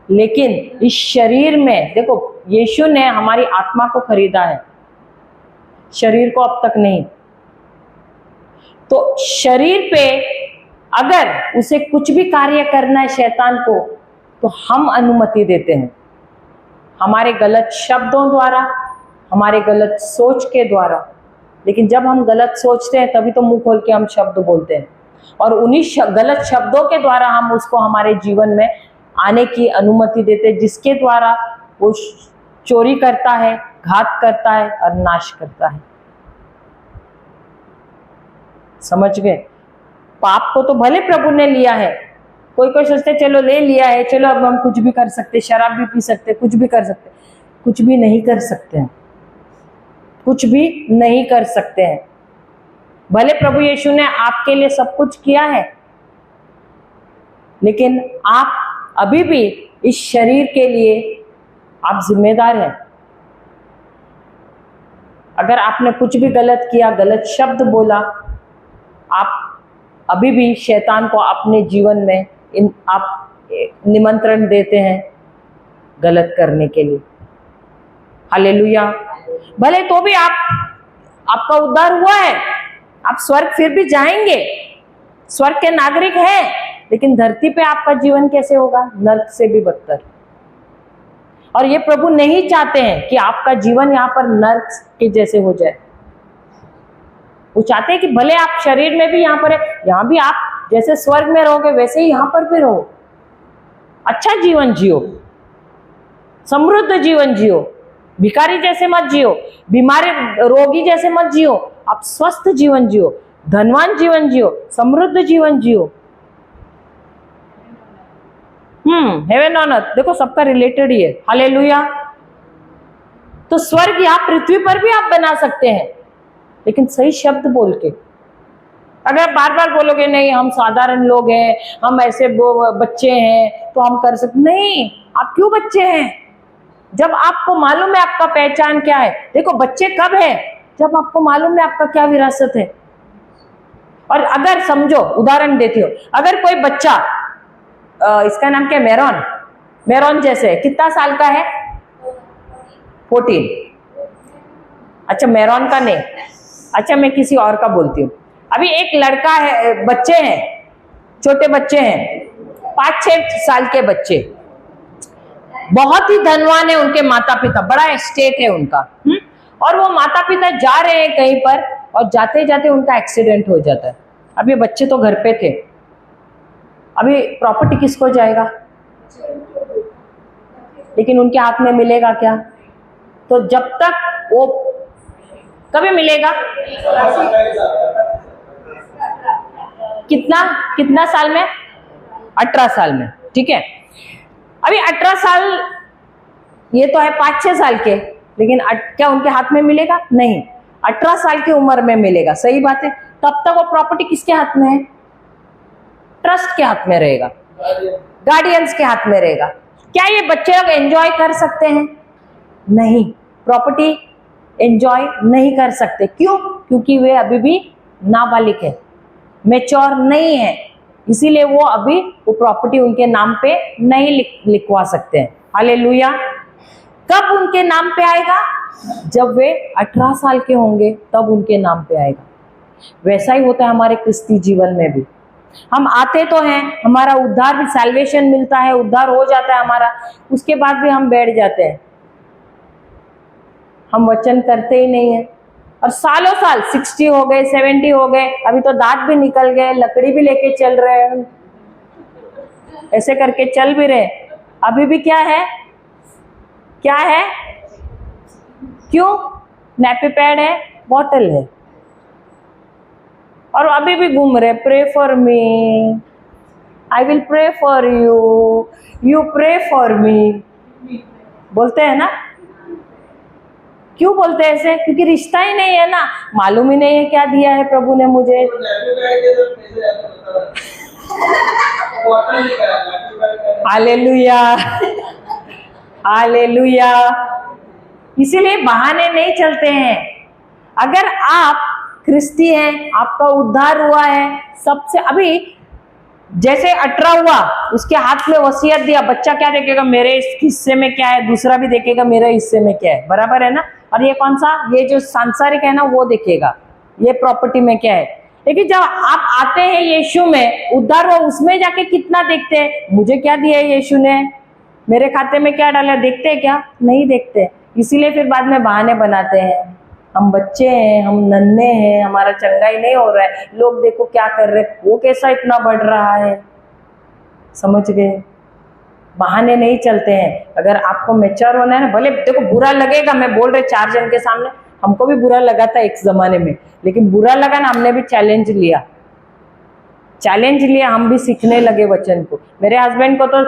Speaker 1: लेकिन इस शरीर में देखो, यीशु ने हमारी आत्मा को खरीदा है, शरीर को अब तक नहीं। तो शरीर पे अगर उसे कुछ भी कार्य करना है शैतान को, तो हम अनुमति देते हैं, हमारे गलत शब्दों द्वारा, हमारे गलत सोच के द्वारा। लेकिन जब हम गलत सोचते हैं तभी तो मुंह खोल के हम शब्द बोलते हैं, और उन्हीं गलत शब्दों के द्वारा हम उसको हमारे जीवन में आने की अनुमति देते हैं, जिसके द्वारा वो चोरी करता है, घात करता है और नाश करता है। समझ गए? पाप को तो भले प्रभु ने लिया है, कोई कोई सोचते चलो ले लिया है, चलो अब हम कुछ भी कर सकते, शराब भी पी सकते, कुछ भी कर सकते। कुछ भी नहीं कर सकते हैं, कुछ भी नहीं कर सकते हैं। भले प्रभु यीशु ने आपके लिए सब कुछ किया है, लेकिन आप अभी भी इस शरीर के लिए आप जिम्मेदार हैं। अगर आपने कुछ भी गलत किया, गलत शब्द बोला, आप अभी भी शैतान को अपने जीवन में आप निमंत्रण देते हैं गलत करने के लिए। हालेलुया। भले तो भी आपका उद्धार हुआ है, आप स्वर्ग फिर भी जाएंगे, स्वर्ग के नागरिक हैं, लेकिन धरती पे आपका जीवन कैसे होगा? नर्क से भी बदतर। और ये प्रभु नहीं चाहते हैं कि आपका जीवन यहाँ पर नर्क के जैसे हो जाए। वो चाहते हैं कि भले आप शरीर में भी यहाँ पर है, यहाँ भी आप जैसे स्वर्ग में रहोगे वैसे ही यहाँ पर भी रहो, अच्छा जीवन जियो, समृद्ध जीवन जियो, भिखारी जैसे मत जियो, बीमारी रोगी जैसे मत जियो, आप स्वस्थ जीवन जियो, धनवान जीवन जियो, समृद्ध जीवन जियो। हेवन ऑन अर्थ, देखो सबका रिलेटेड ही है। हालेलुया। तो स्वर्ग यहाँ पृथ्वी पर भी आप बना सकते हैं, लेकिन सही शब्द बोल के। अगर बार बार बोलोगे नहीं हम साधारण लोग हैं, हम ऐसे बच्चे हैं तो हम कर सकते, नहीं, आप क्यों बच्चे हैं? जब आपको मालूम है आपका पहचान क्या है। देखो, बच्चे कब है? जब आपको मालूम है आपका क्या विरासत है। और अगर समझो, उदाहरण देती हो, अगर कोई बच्चा इसका नाम क्या, मेरॉन, मेरॉन जैसे कितना साल का है, 14। अच्छा मेरॉन का नहीं, अच्छा मैं किसी और का बोलती हूँ। अभी एक लड़का है, बच्चे हैं, छोटे बच्चे हैं, 5-6 साल के बच्चे, बहुत ही धनवान है उनके माता पिता, बड़ा एस्टेट है उनका, और वो माता पिता जा रहे हैं कहीं पर और जाते जाते उनका एक्सीडेंट हो जाता है। अब ये बच्चे तो घर पे थे, अभी प्रॉपर्टी किसको जाएगा, लेकिन उनके हाथ में मिलेगा क्या, तो जब तक वो कभी मिलेगा, कितना साल में, 18 साल में, ठीक है। अभी 18 साल, ये तो है 5-6 साल के, लेकिन क्या उनके हाथ में मिलेगा, नहीं, 18 साल की उम्र में मिलेगा, सही बात है। तब तक वो प्रॉपर्टी किसके हाथ में है, ट्रस्ट के हाथ में रहेगा, गार्डियंस के हाथ में रहेगा। क्या ये बच्चे लोग एंजॉय कर सकते हैं, नहीं, प्रॉपर्टी एंजॉय नहीं कर सकते, क्यों, क्योंकि वे अभी भी नाबालिग है, मैच्योर नहीं है, इसीलिए वो अभी वो प्रॉपर्टी उनके नाम पे नहीं लिखवा सकते हैं। हालेलुया। कब उनके नाम पे आएगा, जब वे 18 साल के होंगे तब उनके नाम पे आएगा। वैसा ही होता है हमारे क्रिस्ती जीवन में भी, हम आते तो हैं, हमारा उद्धार भी, सैल्वेशन मिलता है, उद्धार हो जाता है हमारा, उसके बाद भी हम बैठ जाते हैं, हम वचन करते ही नहीं है, और सालों साल 60 हो गए, 70 हो गए, अभी तो दांत भी निकल गए, लकड़ी भी लेके चल रहे हैं, ऐसे करके चल भी रहे, अभी भी क्या है, क्या है, क्यों, नैपी पैड है, बॉटल है, और अभी भी घूम रहे, pray for me, I will pray for you, you pray for me, बोलते हैं ना। क्यों बोलते हैं ऐसे, क्योंकि रिश्ता ही नहीं है ना, मालूम ही नहीं है क्या दिया है प्रभु ने मुझे। Hallelujah, hallelujah. इसीलिए बहाने नहीं चलते हैं। अगर आप क्रिस्ती हैं, आपका उद्धार हुआ है, सबसे अभी जैसे 18 हुआ, उसके हाथ में वसीयत दिया, बच्चा क्या देखेगा, मेरे इस हिस्से में क्या है, दूसरा भी देखेगा मेरे हिस्से में क्या है, बराबर है ना। और ये कौन सा, ये जो सांसारिक है ना, वो देखेगा ये प्रॉपर्टी में क्या है। लेकिन जब आप आते हैं यीशु में, उद्धार हुआ, उसमें जाके कितना देखते हैं, मुझे क्या दिया है यीशु ने, मेरे खाते में क्या डाला, देखते हैं क्या, नहीं देखते। इसीलिए फिर बाद में बहाने बनाते हैं, हम बच्चे हैं, हम नन्हे हैं, हमारा चंगाई नहीं हो रहा है, लोग देखो क्या कर रहे, वो कैसा इतना बढ़ रहा है, समझ गए। बहाने नहीं चलते हैं। अगर आपको मैच्योर होना है ना, भले देखो बुरा लगेगा, मैं बोल रहे 4 जन के सामने, हमको भी बुरा लगा था एक जमाने में, लेकिन बुरा लगा ना, हमने भी चैलेंज लिया, हम भी सीखने लगे वचन को। मेरे हस्बैंड को तो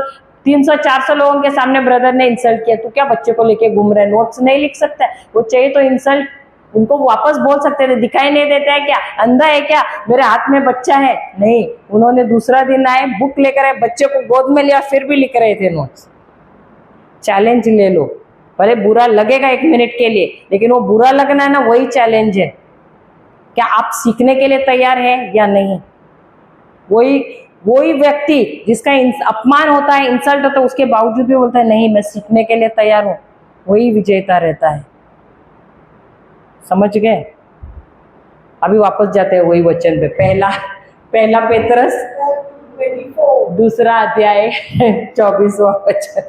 Speaker 1: 300-400 लोगों के सामने ब्रदर ने इंसल्ट किया, तू क्या बच्चे को लेके घूम रहे, नोट्स नहीं लिख सकता है, वो चाहिए तो इंसल्ट, उनको वापस बोल सकते थे, दिखाई नहीं देता है क्या, अंधा है क्या, मेरे हाथ में बच्चा है, नहीं। उन्होंने दूसरा दिन आए, बुक लेकर आए, बच्चे को गोद में लिया, फिर भी लिख रहे थे नोट्स। चैलेंज ले लो, भले बुरा लगेगा 1 मिनट के लिए, लेकिन वो बुरा लगना है ना, वही चैलेंज है। क्या आप सीखने के लिए तैयार है या नहीं। वही व्यक्ति जिसका अपमान होता है, इंसल्ट होता है, उसके बावजूद भी बोलता है नहीं मैं सीखने के लिए तैयार हूं, वही विजेता रहता है। समझ गए। अभी वापस जाते हैं वही वचन पे, पहला पेतरस 2 अध्याय 24वां वचन।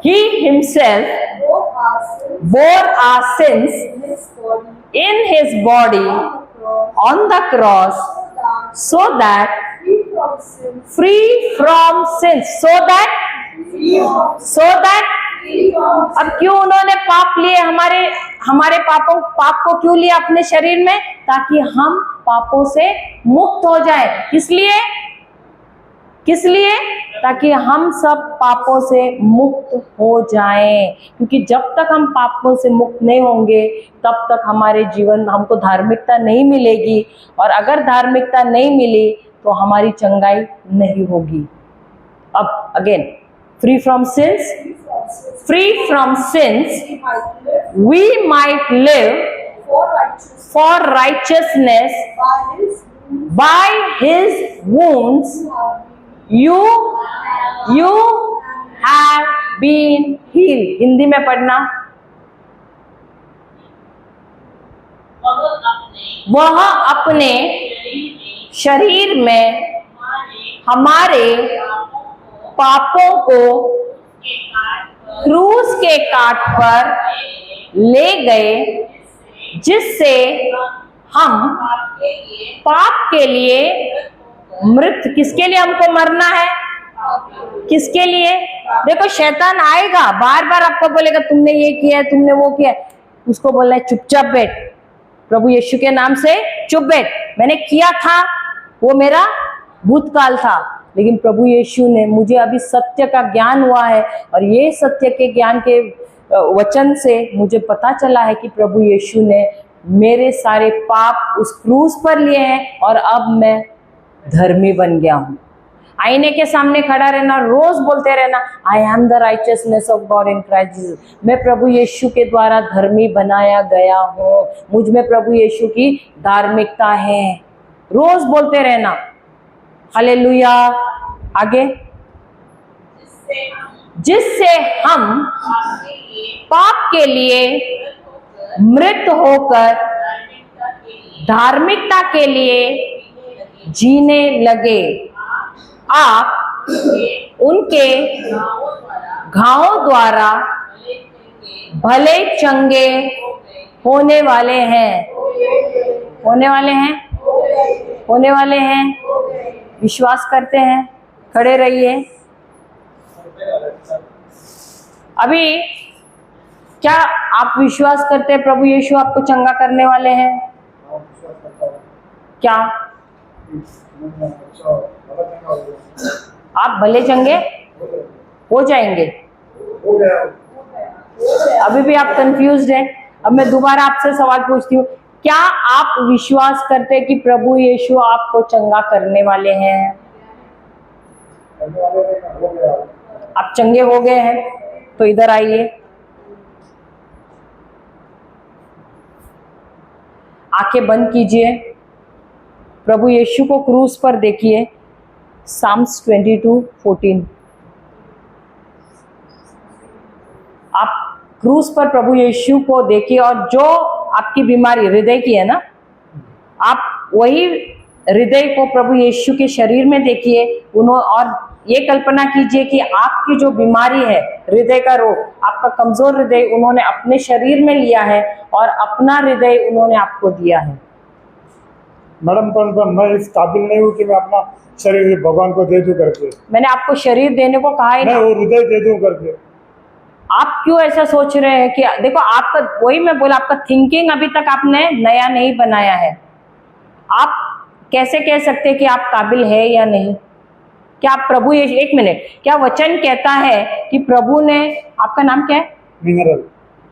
Speaker 1: He himself bore our sins in his body on the cross, so that free from sins, so that अब क्यों उन्होंने पाप लिए, हमारे पाप को क्यों लिया अपने शरीर में, ताकि हम पापों से मुक्त हो जाए। किस लिए, ताकि हम सब पापों से मुक्त हो जाएं, क्योंकि जब तक हम पापों से मुक्त नहीं होंगे तब तक हमारे जीवन में हमको धार्मिकता नहीं मिलेगी, और अगर धार्मिकता नहीं मिली तो हमारी चंगाई नहीं होगी। अब again, free from sins we might live for righteousness, by his wounds you have been heal. Hindi में पढ़ना। वह अपने शरीर में हमारे पापों को क्रूस के काट पर ले गए, जिससे हम पाप के लिए मृत। किसके लिए हमको मरना है? किसके लिए? देखो शैतान आएगा, बार बार आपको बोलेगा तुमने ये किया है, तुमने वो किया है। उसको बोलना है चुपचाप बैठ, प्रभु यीशु के नाम से चुप बैठ। मैंने किया था, वो मेरा भूतकाल था, लेकिन प्रभु यीशु ने मुझे अभी सत्य का ज्ञान हुआ है, और ये सत्य के ज्ञान के वचन से मुझे पता चला है कि प्रभु यीशु ने मेरे सारे पाप उस क्रूस पर लिए हैं, और अब मैं धर्मी बन गया हूं। आईने के सामने खड़ा रहना, रोज बोलते रहना, आई am the righteousness of God in Christ Jesus. मैं प्रभु यीशु के द्वारा धर्मी बनाया गया हूं, मुझ में प्रभु यीशु की धार्मिकता है। रोज बोलते रहना। हालेलुया। आगे, जिससे हम पाप के लिए मृत होकर धार्मिकता के लिए जीने लगे। आप उनके घावों द्वारा भले चंगे होने वाले हैं। होने वाले हैं, होने वाले हैं। विश्वास करते हैं? खड़े रहिए। अभी क्या आप विश्वास करते हैं प्रभु यीशु आपको चंगा करने वाले हैं? क्या आप भले चंगे हो जाएंगे? अभी भी आप कंफ्यूज्ड हैं? अब मैं दोबारा आपसे सवाल पूछती हूँ, क्या आप विश्वास करते हैं कि प्रभु यीशु आपको चंगा करने वाले हैं? आप चंगे हो गए हैं? तो इधर आइए, आंखें बंद कीजिए, प्रभु यीशु को क्रूस पर देखिए। साम्स 22:14। आप क्रूस पर प्रभु यीशु को देखिए, और जो आपकी बीमारी हृदय की है ना, आप वही हृदय को प्रभु यीशु के शरीर में देखिए। और ये कल्पना कीजिए कि आपकी जो बीमारी है, हृदय का रोग, आपका कमजोर हृदय उन्होंने अपने शरीर में लिया है, और अपना हृदय उन्होंने आपको दिया है।
Speaker 2: मैडम, पर मैं इस काबिल नहीं हूँ कि मैं अपना शरीर भगवान को दे दूं करके।
Speaker 1: मैंने आपको शरीर देने को कहा है ना,
Speaker 2: वो हृदय दे दूं करके।
Speaker 1: आप क्यों ऐसा सोच रहे हैं? कि देखो आपका, वही मैं बोला, आपका थिंकिंग अभी तक आपने नया नहीं बनाया है। आप कैसे कह सकते हैं कि आप काबिल है या नहीं? क्या आप प्रभु यीशु, एक मिनट, क्या वचन कहता है कि प्रभु ने, आपका नाम क्या है?
Speaker 2: मिनरल।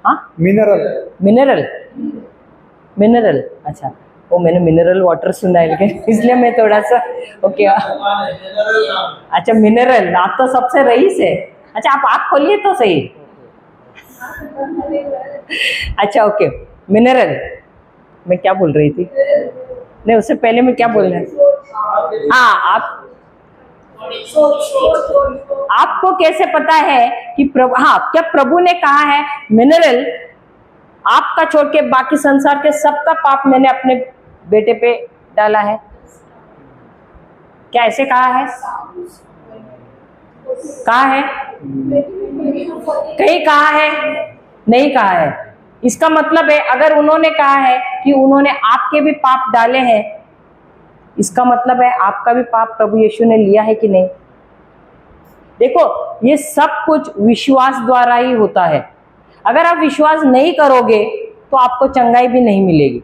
Speaker 1: हाँ, मिनरल। Mineral, mineral. अच्छा, वो मैंने मिनरल वाटर सुना है, लेकिन इसलिए मैं थोड़ा सा ओके। अच्छा, मिनरल, आप तो सबसे रईस है। अच्छा, आप खोलिए तो सही। अच्छा, ओके, मिनरल। मैं क्या बोल रही थी? नहीं, उससे पहले मैं क्या बोल रही थी? हाँ, आपको कैसे पता है कि प्रभु, हाँ, क्या प्रभु ने कहा है मिनरल, आपका छोड़ के बाकी संसार के सबका पाप मैंने अपने बेटे पे डाला है? क्या ऐसे कहा है? कहा है? कहीं कहा है? नहीं कहा है। इसका मतलब है, अगर उन्होंने कहा है कि उन्होंने आपके भी पाप डाले हैं, इसका मतलब है आपका भी पाप प्रभु यीशु ने लिया है कि नहीं? देखो, ये सब कुछ विश्वास द्वारा ही होता है। अगर आप विश्वास नहीं करोगे तो आपको चंगाई भी नहीं मिलेगी।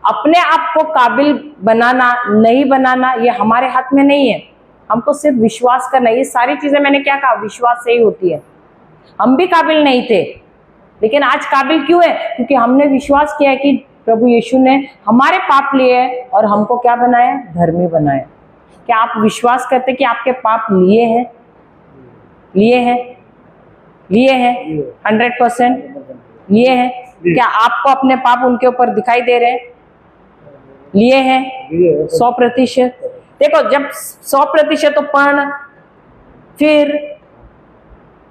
Speaker 1: अपने आप को काबिल बनाना नहीं बनाना ये हमारे हाथ में नहीं है। हमको सिर्फ विश्वास करना। ये सारी चीजें मैंने क्या कहा, विश्वास से ही होती है। हम भी काबिल नहीं थे, लेकिन आज काबिल क्यों है? क्योंकि हमने विश्वास किया है कि प्रभु यीशु ने हमारे पाप लिए और हमको क्या बनाया? धर्मी बनाया। क्या आप विश्वास करते कि आपके पाप लिए हैं? लिए हैं? लिए हैं? 100% लिए हैं? क्या आपको अपने पाप उनके ऊपर दिखाई दे रहे हैं? लिए हैं 100%। देखो, जब 100% तो पढ़, फिर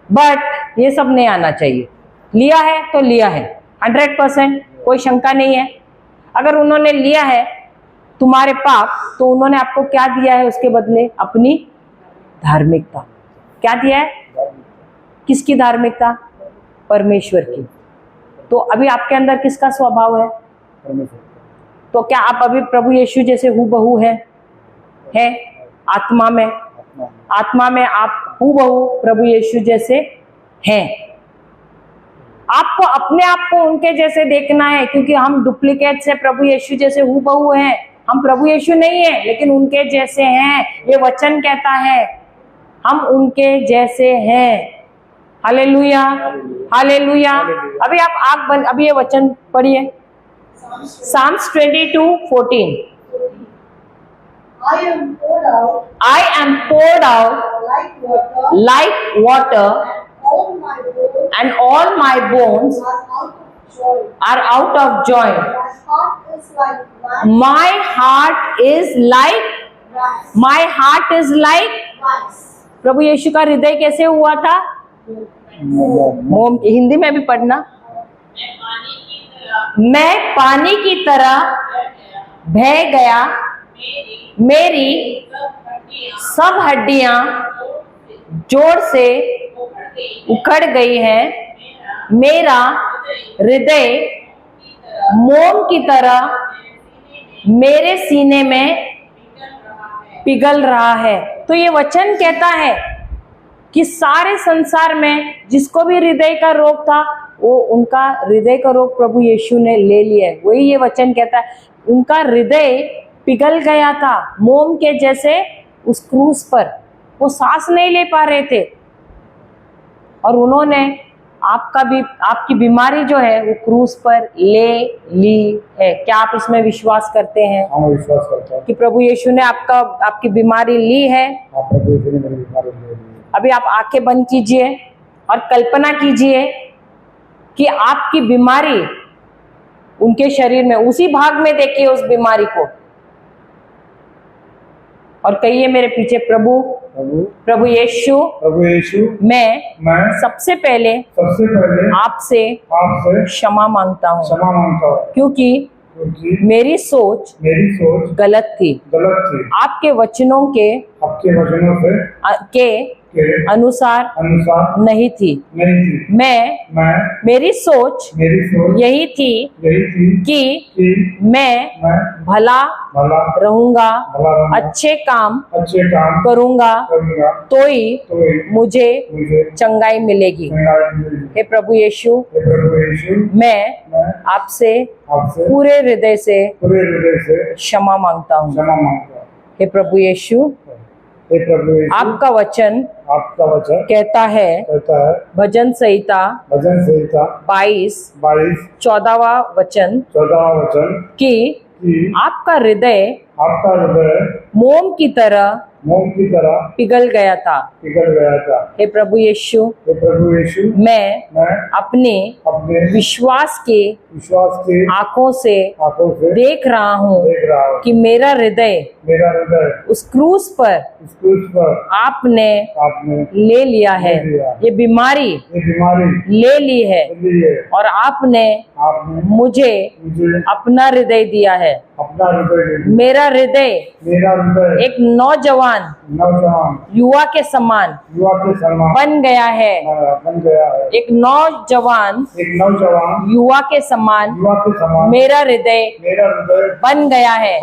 Speaker 1: बट ये सब नहीं आना चाहिए। लिया है तो लिया है 100%, कोई शंका नहीं है। अगर उन्होंने लिया है तुम्हारे पाप, तो उन्होंने आपको क्या दिया है उसके बदले? अपनी धार्मिकता। क्या दिया है? किसकी धार्मिकता? परमेश्वर की। तो अभी आपके अंदर किसका स्वभाव है? तो क्या आप अभी प्रभु यीशु जैसे हूबहू है आत्मा में? आत्मा में आप हूबहू प्रभु यीशु जैसे हैं। आपको अपने आप को उनके जैसे देखना है, क्योंकि हम डुप्लीकेट से प्रभु यीशु जैसे हूबहू हैं। हम प्रभु यीशु नहीं है, लेकिन उनके जैसे हैं। ये वचन कहता है हम उनके जैसे हैं। Hallelujah, hallelujah. अभी आप आंख बंद, अभी ये वचन पढ़िए, Psalms 22:14।
Speaker 3: I am poured out
Speaker 1: I am poured out
Speaker 3: like water,
Speaker 1: like water,
Speaker 3: and all my bones
Speaker 1: and all my bones
Speaker 3: are out of joy.
Speaker 1: are out of joy.
Speaker 3: My heart is like wax.
Speaker 1: My heart is like
Speaker 3: Wax.
Speaker 1: प्रभु यीशु का हृदय कैसे हुआ था? मोम। हिंदी में भी पढ़ना। मैं पानी की तरह बह गया, मेरी सब हड्डियां जोर से उखड़ गई हैं, मेरा हृदय मोम की तरह मेरे सीने में पिघल रहा है। तो ये वचन कहता है कि सारे संसार में जिसको भी हृदय का रोग था, वो उनका हृदय का रोग प्रभु यीशु ने ले लिया है। वही ये वचन कहता है, उनका हृदय पिघल गया था मोम के जैसे उस क्रूस पर। वो सांस नहीं ले पा रहे थे, और उन्होंने आपकी बीमारी जो है वो क्रूस पर ले ली है। क्या आप इसमें विश्वास करते हैं?
Speaker 2: हम विश्वास करते हैं
Speaker 1: कि प्रभु यीशु ने आपकी बीमारी ली है।
Speaker 2: प्रभु यीशु ने मेरी बीमारी ले ली।
Speaker 1: अभी आप आंखें बंद कीजिए और कल्पना कीजिए कि आपकी बीमारी उनके शरीर में, उसी भाग में देखिए उस बीमारी को, और कहिए मेरे पीछे, प्रभु यीशु, मैं सबसे पहले आपसे क्षमा मांगता हूँ, क्योंकि मेरी सोच गलत थी। आपके वचनों के अनुसार नहीं थी। मेरी सोच यही थी कि मैं भला रहूंगा, अच्छे काम करूंगा, तो ही मुझे चंगाई मिलेगी। हे प्रभु यीशु, मैं आपसे पूरे हृदय से क्षमा मांगता हूँ। हे प्रभु यीशु, आपका वचन कहता है भजन संहिता 22 14वां वचन कि आपका हृदय मोम की तरह पिघल गया था। हे प्रभु यीशु, मैं अपने विश्वास के आंखों से देख रहा हूँ कि मेरा हृदय उस क्रूस पर आपने ले लिया है। ये बीमारी ले ली है, और आपने मुझे अपना हृदय दिया है। मेरा हृदय एक नौजवान युवा के समान बन गया है। एक नौजवान युवा के समान मेरा हृदय बन गया है,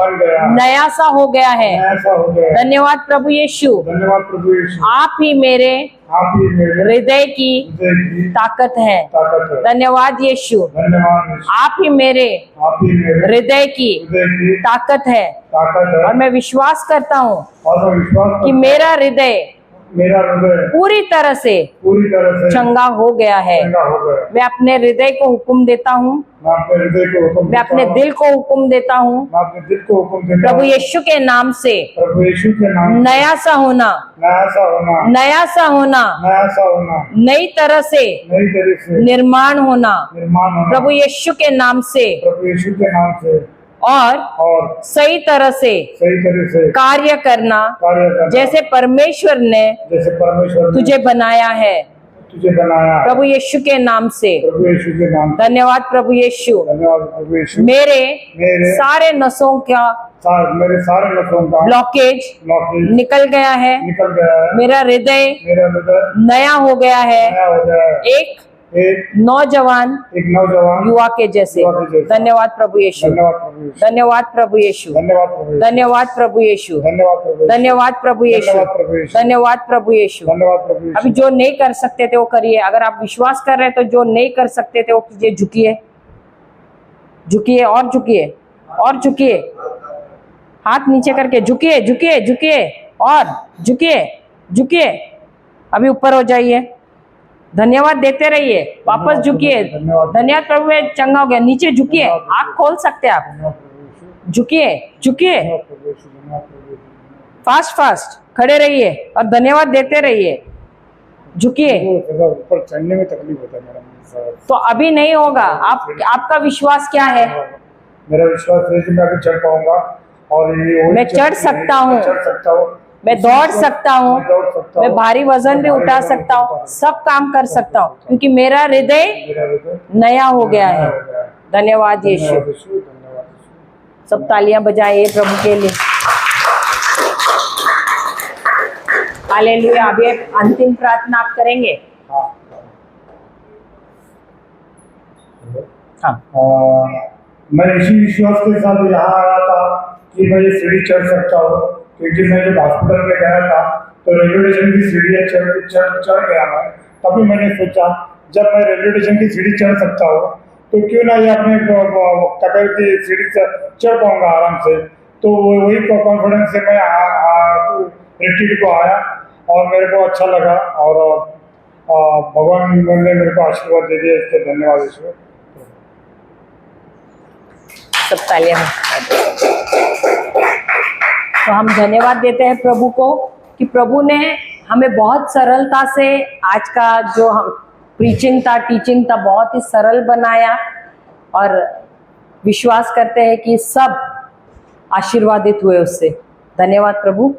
Speaker 1: नया सा हो गया है। धन्यवाद प्रभु यीशु, आप ही मेरे हृदय की ताकत है। धन्यवाद यीशु, आप ही मेरे हृदय की ताकत है। और मैं विश्वास करता हूँ कि मेरा हृदय पूरी तरह से चंगा हो गया है। मैं अपने हृदय को हुक्म देता हूँ, मैं अपने दिल को हुक्म देता हूँ, प्रभु यीशु के नाम से नया सा होना, नई तरह से निर्माण होना, प्रभु यीशु के नाम से और सही तरह से कार्य करना जैसे परमेश्वर ने तुझे बनाया है। प्रभु यीशु के नाम से धन्यवाद प्रभु यीशु। मेरे सारे नसों का ब्लॉकेज निकल गया है। मेरा हृदय नया हो गया है, एक नौजवान युवा के जैसे। धन्यवाद प्रभु यीशु, धन्यवाद प्रभु यीशु, धन्यवाद प्रभु यीशु, धन्यवाद प्रभु यीशु, धन्यवाद प्रभु यीशु। अभी जो नहीं कर सकते थे वो करिए। अगर आप विश्वास कर रहे हैं तो जो नहीं कर सकते थे वो कीजिए। झुकिए, झुकिए और झुकिए और झुकिए, हाथ नीचे करके झुकिए, झुकिए, झुकिए और झुकिए, झुकिए। अभी ऊपर हो जाइए, धन्यवाद देते रहिए, वापस झुकिए। धन्यवाद प्रभु में चंगा हो गया। नीचे झुकिए, आँख खोल सकते हैं आप। झुकिए, झुकिए, फास्ट फास्ट खड़े रहिए और धन्यवाद देते रहिए। झुकिए।
Speaker 2: ऊपर चढ़ने में तकलीफ होता है मैडम।
Speaker 1: तो अभी नहीं होगा। आपका विश्वास क्या है?
Speaker 2: मेरा विश्वास है कि मैं अभी चढ़ पाऊंगा और
Speaker 1: मैं चढ़ सकता हूँ, मैं दौड़ सकता हूँ, मैं भारी वजन भी उठा सकता हूँ, सब काम कर सकता हूँ क्योंकि मेरा हृदय नया हो गया है। धन्यवाद यीशु। सब तालियां बजाइए प्रभु के लिए। हालेलुया। अभी एक अंतिम प्रार्थना आप करेंगे। हाँ।
Speaker 2: मैं इसी विश्वास के साथ यहाँ आया था कि मैं ये सीढ़ी चढ़ सकता हूँ, क्योंकि मैं जब हॉस्पिटल में गया था तो रेलवे स्टेशन की सीढ़ियाँ चढ़ गया मैं। तभी मैंने सोचा जब मैं रेलवे स्टेशन की सीढ़ी चढ़ सकता हूँ तो क्यों ना ये अपने कपड़े की सीढ़ी चढ़ पाऊंगा आराम से। तो वही कॉन्फिडेंस से मैं रिट्रीट को आया और मेरे को अच्छा लगा और भगवान ने मेरे को आशीर्वाद दे दिया। इसके धन्यवाद ईश्वर।
Speaker 1: सब तालियां। तो हम धन्यवाद देते हैं प्रभु को कि प्रभु ने हमें बहुत सरलता से आज का जो हम प्रीचिंग था, टीचिंग था, बहुत ही सरल बनाया और विश्वास करते हैं कि सब आशीर्वादित हुए उससे। धन्यवाद प्रभु।